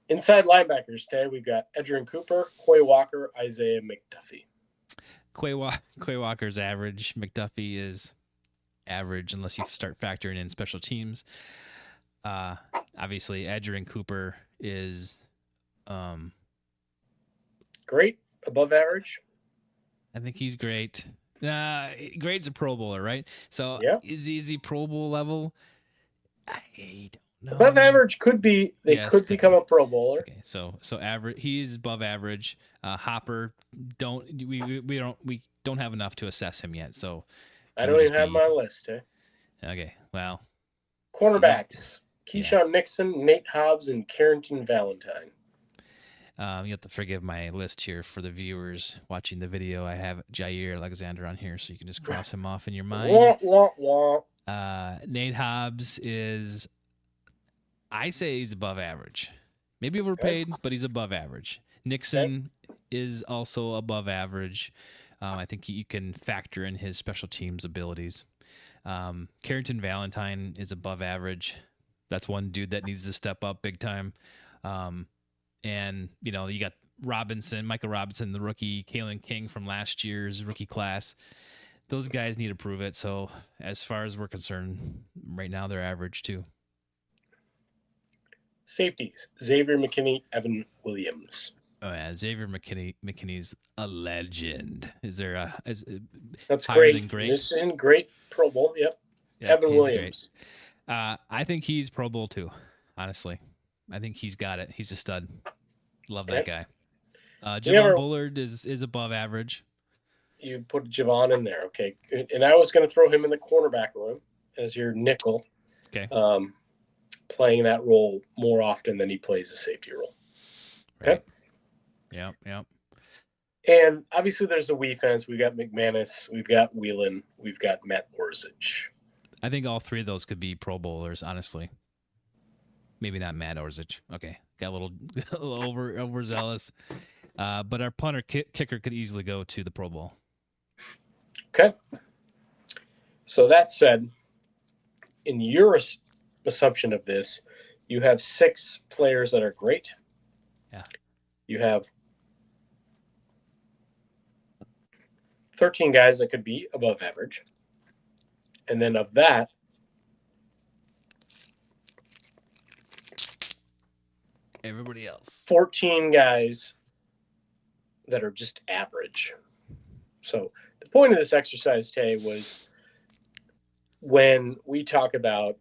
Inside linebackers today, we've got Edgerrin Cooper, Quay Walker, Isaiah McDuffie. Quay Walker's average. McDuffie is average unless you start factoring in special teams. Obviously, Edgerrin Cooper is great, above average. I think he's great. Great's a Pro Bowler, right? So is he Pro Bowl level? I don't know. Above average could be. They could become a Pro Bowler. Okay, so average. He's above average. Hopper, we don't have enough to assess him yet. So I don't even have my list. Okay, well. Cornerbacks: Keyshawn Nixon, Nate Hobbs, and Carrington Valentine. You have to forgive my list here for the viewers watching the video. I have Jair Alexander on here, so you can just cross him off in your mind. Nate Hobbs is, I say he's above average. Maybe overpaid, but he's above average. Nixon is also above average. I think you can factor in his special teams abilities. Carrington Valentine is above average. That's one dude that needs to step up big time. And, you got Michael Robinson, the rookie, Kalen King from last year's rookie class. Those guys need to prove it. So as far as we're concerned, right now they're average too. Safeties: Xavier McKinney, Evan Williams. Oh yeah, Xavier McKinney's a legend. That's great. Great. This is in great Pro Bowl. Yep. Evan Williams. Great. I think he's Pro Bowl too. Honestly, I think he's got it. He's a stud. Love that guy. Javon Bullard is above average. You put Javon in there, okay? And I was going to throw him in the cornerback room, as your nickel, Okay. playing that role more often than he plays the safety role. Okay. Right. Yep. Yep. And obviously, there's the we fence. We've got McManus, we've got Whelan, we've got Matt Orzich. I think all three of those could be Pro Bowlers, honestly. Maybe not Matt Orzich. Okay. Got a little, a little overzealous. But our punter kicker could easily go to the Pro Bowl. Okay. So that said, in your assumption of this, you have 6 players that are great. Yeah. You have 13 guys that could be above average. And then of that, everybody else, 14 guys that are just average. So the point of this exercise, Tay, was when we talk about,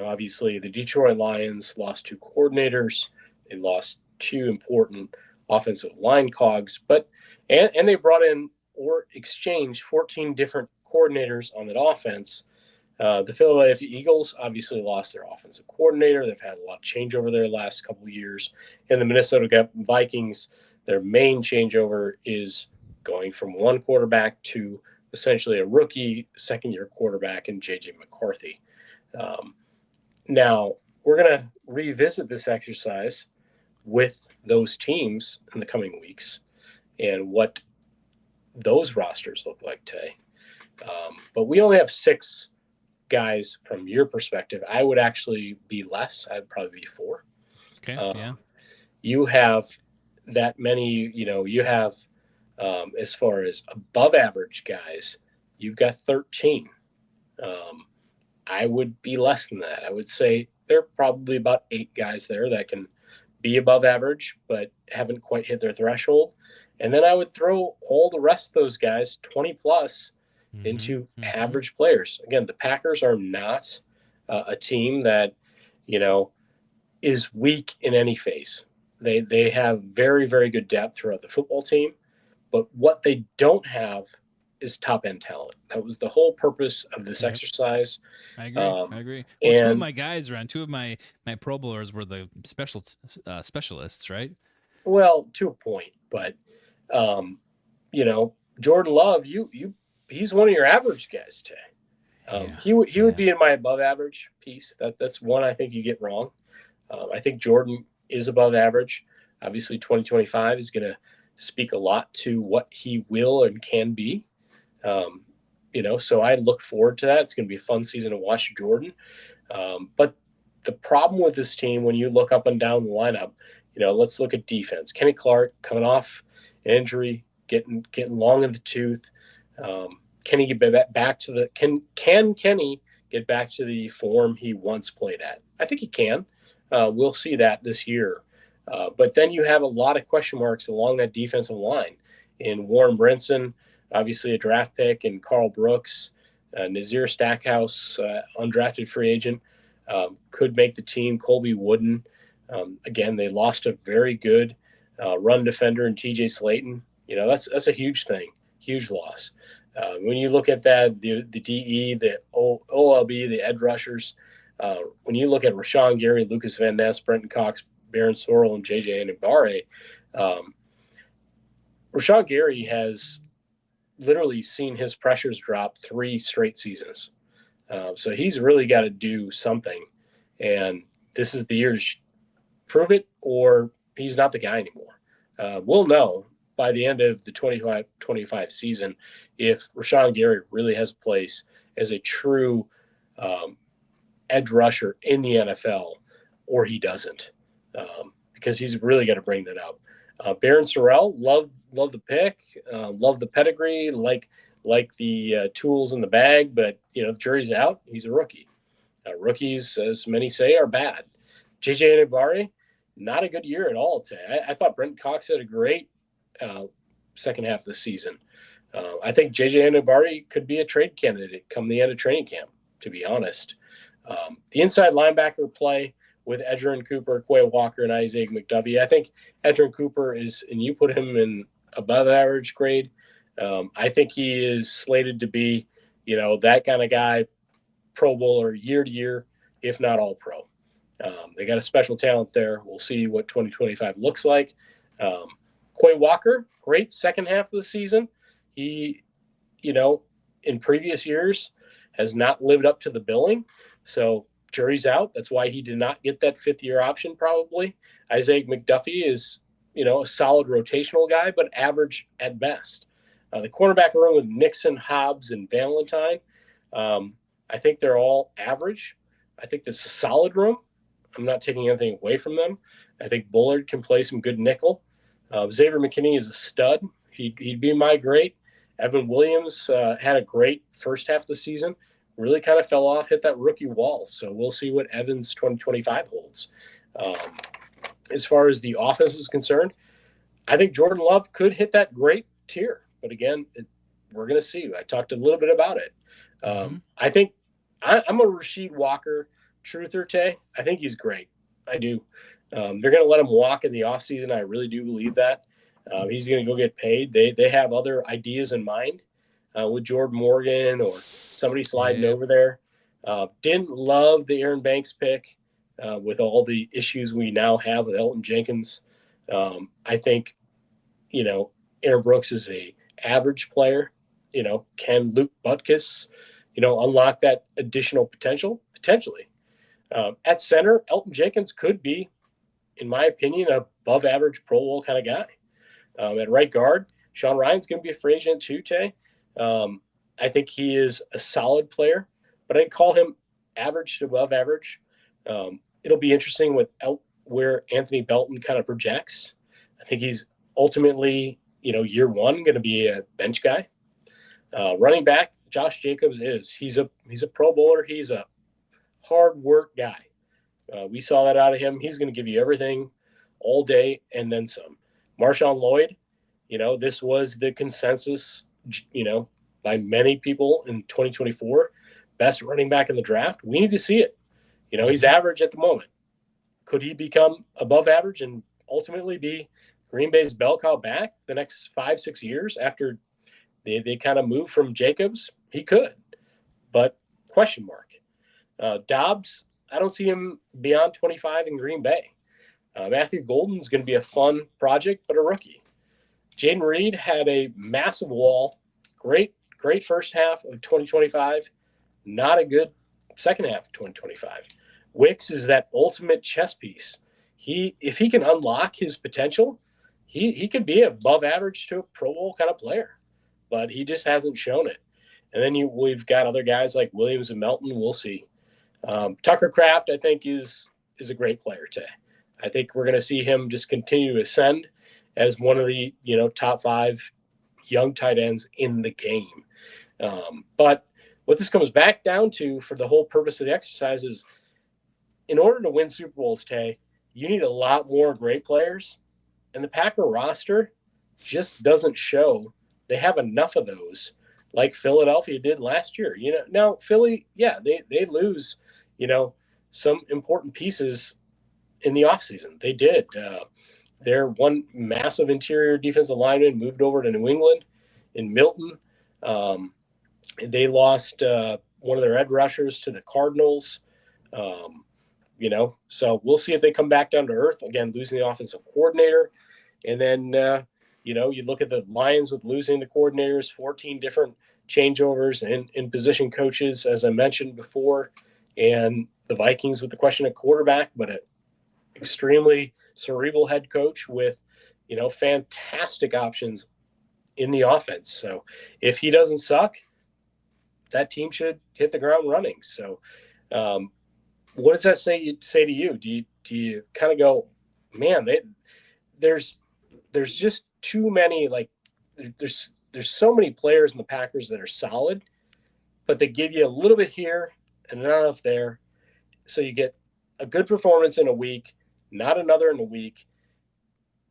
obviously the Detroit Lions lost 2 coordinators, they lost 2 important offensive line cogs, but and they brought in or exchanged 14 different coordinators on that offense. The Philadelphia Eagles obviously lost their offensive coordinator. They've had a lot of changeover their last couple of years. And the Minnesota Vikings, their main changeover is going from one quarterback to essentially a rookie second-year quarterback in J.J. McCarthy. Now, we're going to revisit this exercise with those teams in the coming weeks and what those rosters look like, Tay. But we only have 6 guys from your perspective. I would actually be less. I'd probably be 4. Okay. Yeah. You have that many, you have as far as above average guys, you've got 13. I would be less than that. I would say there are probably about 8 guys there that can be above average, but haven't quite hit their threshold. And then I would throw all the rest of those guys, 20 plus, into average players. Again, the Packers are not a team that, is weak in any phase. They have very, very good depth throughout the football team, but what they don't have is top end talent. That was the whole purpose of this exercise. I agree. Well, and 2 of my guys ran. 2 of my Pro Bowlers were the specialists, right? Well, to a point, but Jordan Love, he's one of your average guys today. He would be in my above average piece. That's one I think you get wrong. I think Jordan is above average. Obviously, 2025 is going to speak a lot to what he will and can be. So I look forward to that. It's going to be a fun season to watch Jordan. But the problem with this team, when you look up and down the lineup, let's look at defense. Kenny Clark coming off an injury, getting long in the tooth. Can he get back to the can Kenny get back to the form he once played at? I think he can. We'll see that this year. But then you have a lot of question marks along that defensive line. In Warren Brinson, obviously a draft pick, and Carl Brooks, Nazir Stackhouse, undrafted free agent, could make the team. Colby Wooden, again, they lost a very good run defender in TJ Slayton. That's a huge thing, huge loss. When you look at that, the DE, the OLB, the edge rushers, when you look at Rashawn Gary, Lucas Van Ness, Brenton Cox, Baron Sorrell, and JJ Anibare, Rashawn Gary has literally seen his pressures drop 3 straight seasons. So he's really got to do something. And this is the year to prove it, or he's not the guy anymore. We'll know by the end of the 25 season if Rashawn Gary really has a place as a true edge rusher in the NFL, or he doesn't, because he's really got to bring that out. Baron Sorrell, love the pick, love the pedigree, like the tools in the bag, but the jury's out. He's a rookie. Rookies, as many say, are bad. JJ Anibare, not a good year at all today. I thought Brenton Cox had a great second half of the season. I think JJ Anibare could be a trade candidate come the end of training camp, to be honest. The inside linebacker play with Edgerrin Cooper, Quay Walker, and Isaac McDuffie. I think Edgerrin Cooper is, and you put him in above average grade. I think he is slated to be, that kind of guy, Pro Bowler year to year, if not all pro. They got a special talent there. We'll see what 2025 looks like. Quay Walker, great second half of the season. He, in previous years has not lived up to the billing. So jury's out. That's why he did not get that fifth-year option probably. Isaiah McDuffie is, a solid rotational guy, but average at best. The cornerback room with Nixon, Hobbs, and Valentine, I think they're all average. I think this is a solid room. I'm not taking anything away from them. I think Bullard can play some good nickel. Xavier McKinney is a stud. He'd be my great. Evan Williams had a great first half of the season. Really kind of fell off, hit that rookie wall. So we'll see what Evans 2025 holds. As far as the offense is concerned, I think Jordan Love could hit that great tier. But again, we're going to see. I talked a little bit about it. I think I'm a Rasheed Walker truther, Tay. I think he's great. I do. They're going to let him walk in the offseason. I really do believe that. He's going to go get paid. They have other ideas in mind with Jordan Morgan or somebody sliding over there. Didn't love the Aaron Banks pick with all the issues we now have with Elton Jenkins. I think, Aaron Brooks is a average player. Can Luke Butkus, unlock that additional potential? Potentially. At center, Elton Jenkins could be, in my opinion, a above average Pro Bowl kind of guy. At right guard, Sean Ryan's going to be a free agent too, Tay. I think he is a solid player, but I'd call him average to above average. It'll be interesting where Anthony Belton kind of projects. I think he's ultimately, year one going to be a bench guy. Running back, Josh Jacobs he's a Pro Bowler. He's a hard work guy. We saw that out of him. He's going to give you everything all day and then some. Marshawn Lloyd, this was the consensus, by many people in 2024, best running back in the draft. We need to see it. He's average at the moment. Could he become above average and ultimately be Green Bay's bell cow back the next 5-6 years after they kind of move from Jacobs? He could, but question mark. Dobbs, I don't see him beyond 25 in Green Bay. Matthew Golden's going to be a fun project, but a rookie. Jaden Reed had a massive wall. Great first half of 2025. Not a good second half of 2025. Wicks is that ultimate chess piece. If he can unlock his potential, he could be above average to a Pro Bowl kind of player, but he just hasn't shown it. And then we've got other guys like Williams and Melton. We'll see. Tucker Kraft, I think, is a great player today. I think we're going to see him just continue to ascend as one of the top 5 young tight ends in the game. But what this comes back down to for the whole purpose of the exercise is, in order to win Super Bowls, Tay, you need a lot more great players, and the Packer roster just doesn't show they have enough of those like Philadelphia did last year. Now Philly, they lose, some important pieces in the offseason. They did. Their one massive interior defensive lineman moved over to New England in Milton. They lost one of their edge rushers to the Cardinals. So we'll see if they come back down to earth. Again, losing the offensive coordinator. And then, you look at the Lions with losing the coordinators, 14 different changeovers in position coaches, as I mentioned before, and the Vikings with the question of quarterback, but an extremely cerebral head coach with, fantastic options in the offense. So if he doesn't suck, that team should hit the ground running. So what does that say to you? Do you kind of go, man, there's just too many, there's so many players in the Packers that are solid, but they give you a little bit here and not enough there. So you get a good performance in a week, not another in a week,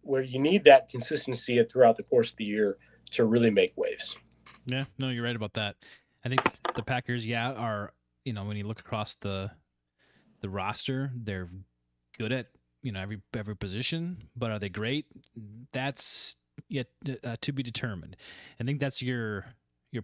where you need that consistency throughout the course of the year to really make waves. Yeah, no, you're right about that. I think the Packers, are, when you look across the roster, they're good at, every position, but are they great? That's yet to be determined. I think that's your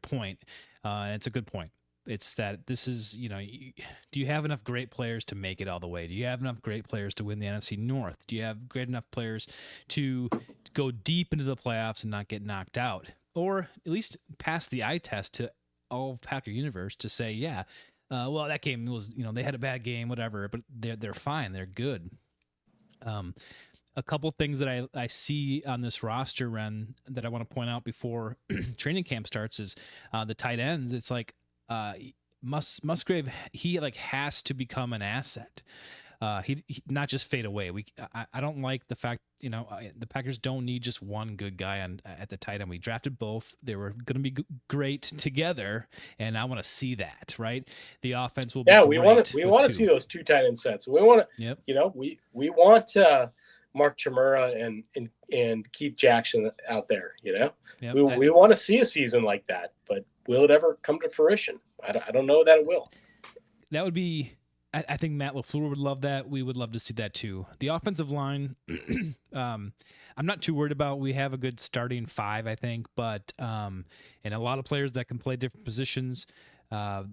point. It's a good point. It's that this is, do you have enough great players to make it all the way? Do you have enough great players to win the NFC North? Do you have great enough players to go deep into the playoffs and not get knocked out? Or at least pass the eye test to all of Packer universe to say, yeah, well, that game was, they had a bad game, whatever, but they're fine. They're good. A couple things that I see on this roster, Ren, that I want to point out before training camp starts is the tight ends. It's like Musgrave, he like has to become an asset. He not just fade away. I don't like the fact the Packers don't need just one good guy at the tight end. We drafted both; they were going to be great together, and I want to see that. Right, the offense will be we want to see those two tight end sets. We want to, we want Mark Chimura and Keith Jackson out there. Yep. We want to see a season like that, but will it ever come to fruition? I don't know that it will. That would be. I think Matt LaFleur would love that. We would love to see that too. The offensive line, I'm not too worried about. We have a good starting five, I think, but and a lot of players that can play different positions. I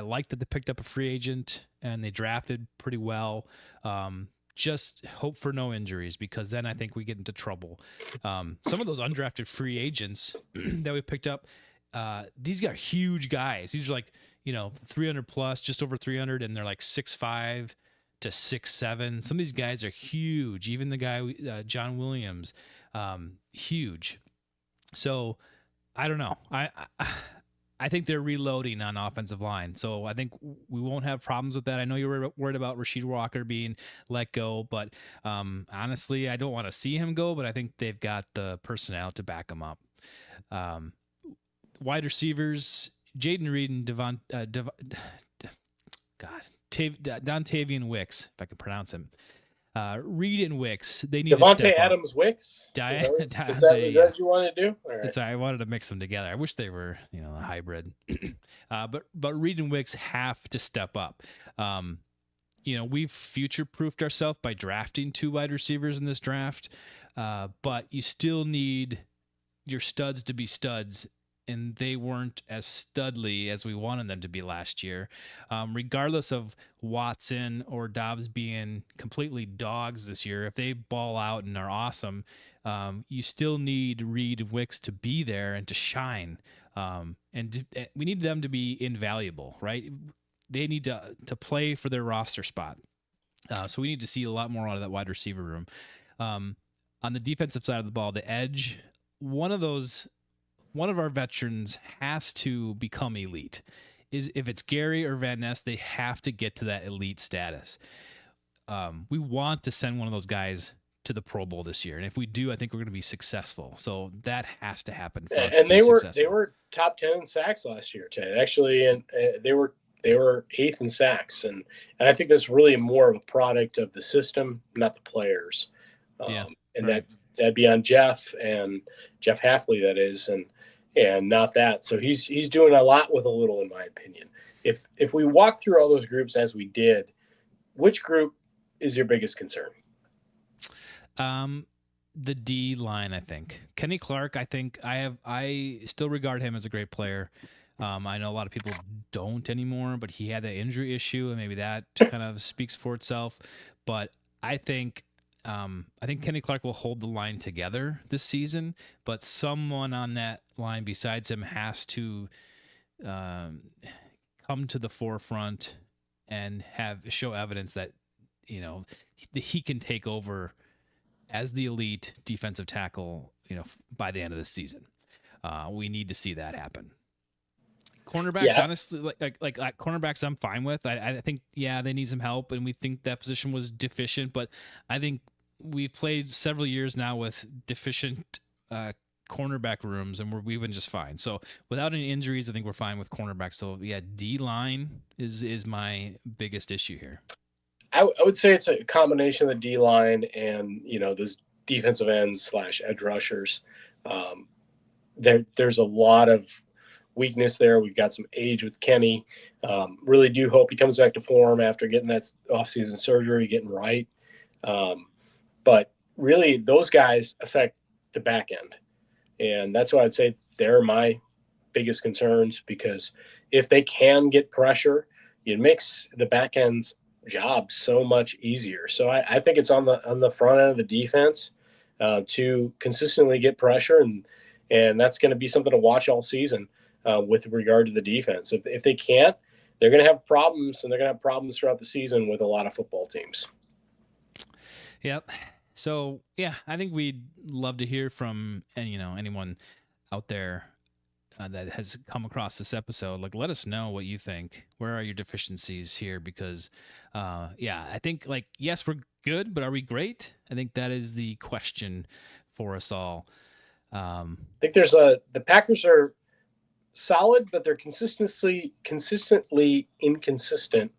like that they picked up a free agent and they drafted pretty well. Just hope for no injuries, because then I think we get into trouble. Some of those undrafted free agents that we picked up, these are huge guys. These are like, 300 plus, just over 300, and they're like 6'5" to 6'7". Some of these guys are huge. Even the guy, John Williams, huge. So I don't know. I think they're reloading on offensive line. So I think we won't have problems with that. I know you were worried about Rasheed Walker being let go, but honestly, I don't want to see him go, but I think they've got the personnel to back him up. Wide receivers, Jaden Reed and Dontavian Wicks, if I can pronounce him. Reed and Wicks, they need Devontae to step Adams up. Wicks. Is that what you want to do? All right. I wanted to mix them together. I wish they were, a hybrid. But Reed and Wicks have to step up. We've future-proofed ourselves by drafting 2 wide receivers in this draft, but you still need your studs to be studs, and they weren't as studly as we wanted them to be last year. Regardless of Watson or Dobbs being completely dogs this year, if they ball out and are awesome, you still need Reed and Wicks to be there and to shine. We need them to be invaluable, right? They need to play for their roster spot. So we need to see a lot more out of that wide receiver room. On the defensive side of the ball, the edge, one of our veterans has to become elite. If it's Gary or Van Ness, they have to get to that elite status. We want to send one of those guys to the Pro Bowl this year, and if we do, I think we're going to be successful. So that has to happen for us. And they were top 10 in sacks last year, Ted. Actually, and they were 8th in sacks, and I think that's really more of a product of the system, not the players. That'd be on Jeff Hafley, that is, and not that. So he's doing a lot with a little, in my opinion. If we walk through all those groups as we did, which group is your biggest concern? The D line, I think. Kenny Clark, I think I still regard him as a great player. I know a lot of people don't anymore, but he had that injury issue, and maybe that kind of speaks for itself. But I think Kenny Clark will hold the line together this season, but someone on that line besides him has to come to the forefront and show evidence that he can take over as the elite defensive tackle by the end of the season. We need to see that happen. Cornerbacks, honestly, like cornerbacks, I'm fine with. I think, they need some help, and we think that position was deficient. But I think we've played several years now with deficient cornerback rooms, and we've been just fine. So without any injuries, I think we're fine with cornerbacks. So D line is my biggest issue here. I would say it's a combination of the D line and those defensive ends / edge rushers. There's a lot of weakness there. We've got some age with Kenny. Really do hope he comes back to form after getting that offseason surgery, getting right. But really, those guys affect the back end, and that's why I'd say they're my biggest concerns, because if they can get pressure, it makes the back end's job so much easier. So I think it's on the front end of the defense to consistently get pressure, and that's going to be something to watch all season with regard to the defense. If they can't, they're going to have problems, and they're going to have problems throughout the season with a lot of football teams. Yep. So yeah, I think we'd love to hear from anyone out there that has come across this episode. Like, let us know what you think. Where are your deficiencies here? Because yeah, I think, like, yes, we're good, but are we great? I think that is the question for us all. I think the Packers are solid, but they're consistently inconsistent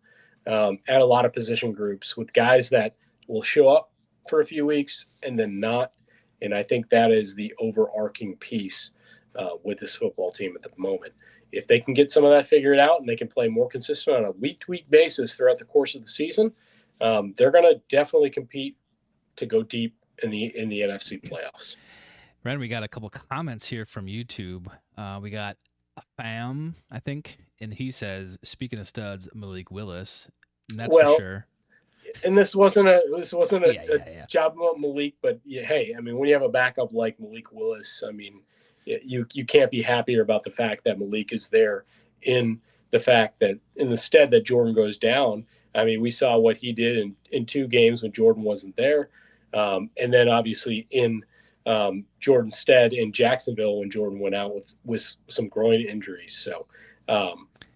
at a lot of position groups, with guys that will show up for a few weeks and then not. And I think that is the overarching piece with this football team at the moment. If they can get some of that figured out and they can play more consistent on a week-to-week basis throughout the course of the season, they're going to definitely compete to go deep in the NFC playoffs. Ren, we got a couple comments here from YouTube. We got Fam, I think, and he says, speaking of studs, Malik Willis, and that's for sure. And this wasn't a job about Malik, but hey, I mean, when you have a backup like Malik Willis, I mean, you can't be happier about the fact that Malik is there, in the fact that in the stead that Jordan goes down. I mean, we saw what he did in 2 games when Jordan wasn't there, and then obviously in Jordan's stead in Jacksonville when Jordan went out with some groin injuries. So,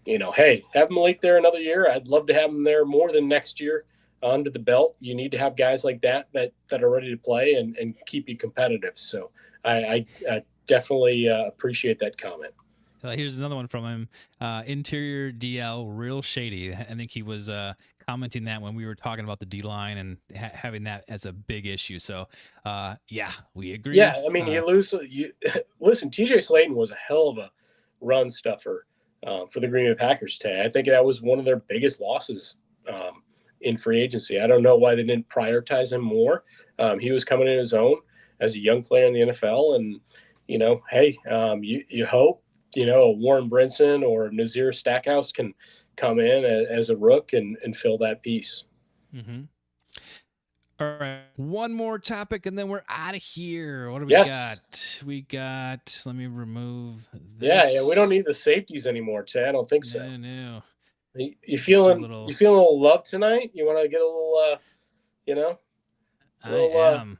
hey, have Malik there another year. I'd love to have him there more than next year under the belt. You need to have guys like that are ready to play and keep you competitive. So I definitely appreciate that comment. Here's another one from him. Interior DL, real shady. I think he was commenting that when we were talking about the D-line and having that as a big issue. So, yeah, we agree. Yeah, I mean, listen, TJ Slayton was a hell of a run stuffer for the Green Bay Packers today. I think that was one of their biggest losses in free agency. I don't know why they didn't prioritize him more. He was coming in his own as a young player in the NFL, and hey, you hope a Warren Brinson or Nazir Stackhouse can come in as a rook and fill that piece. Mm-hmm. All right, one more topic, and then we're out of here. What do we got? We got. Let me remove this. Yeah, we don't need the safeties anymore, Tay. I don't think so. No. You feeling a little love tonight? You want to get a little, I am.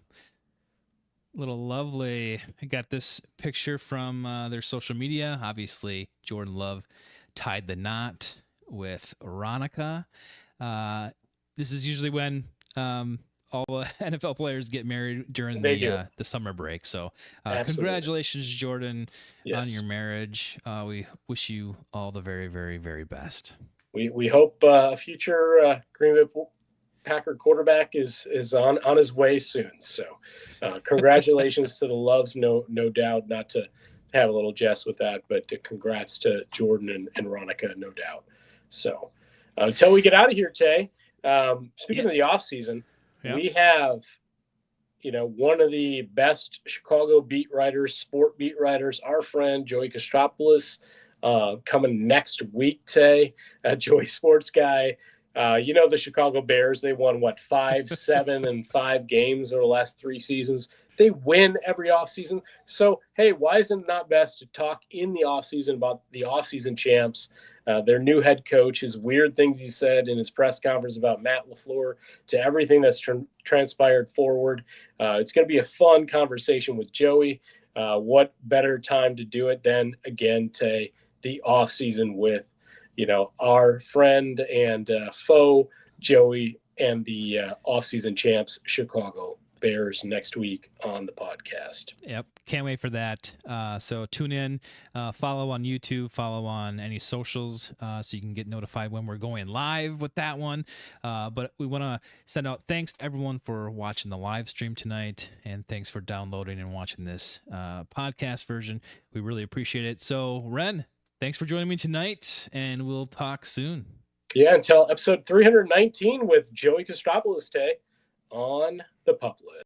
Little lovely. I got this picture from their social media. Obviously, Jordan Love tied the knot with Ronica. This is usually when all the NFL players get married during the summer break. So congratulations, Jordan, on your marriage. We wish you all the very, very, very best. We hope a future Green Bay Packer quarterback is on his way soon. So congratulations to the Loves, no doubt. Not to have a little jest with that, but congrats to Jordan and Ronica, no doubt. So until we get out of here, Tay, speaking of the offseason, we have one of the best Chicago beat writers, sport beat writers, our friend Joey Kostropoulos, coming next week, Tay, Joey Sports Guy. The Chicago Bears, they won 5, 7, and 5 games over the last 3 seasons. They win every offseason. So, hey, why is it not best to talk in the offseason about the offseason champs, their new head coach, his weird things he said in his press conference about Matt LaFleur, to everything that's transpired forward. It's going to be a fun conversation with Joey. What better time to do it than, again, Tay, the offseason with our friend and foe, Joey, and the offseason champs, Chicago Bears, next week on the podcast. Yep. Can't wait for that. So tune in, follow on YouTube, follow on any socials so you can get notified when we're going live with that one. But we want to send out thanks to everyone for watching the live stream tonight, and thanks for downloading and watching this podcast version. We really appreciate it. So, Ren, thanks for joining me tonight, and we'll talk soon. Yeah, until episode 319 with Joey Kostropoulos, Tay, on the Pup List.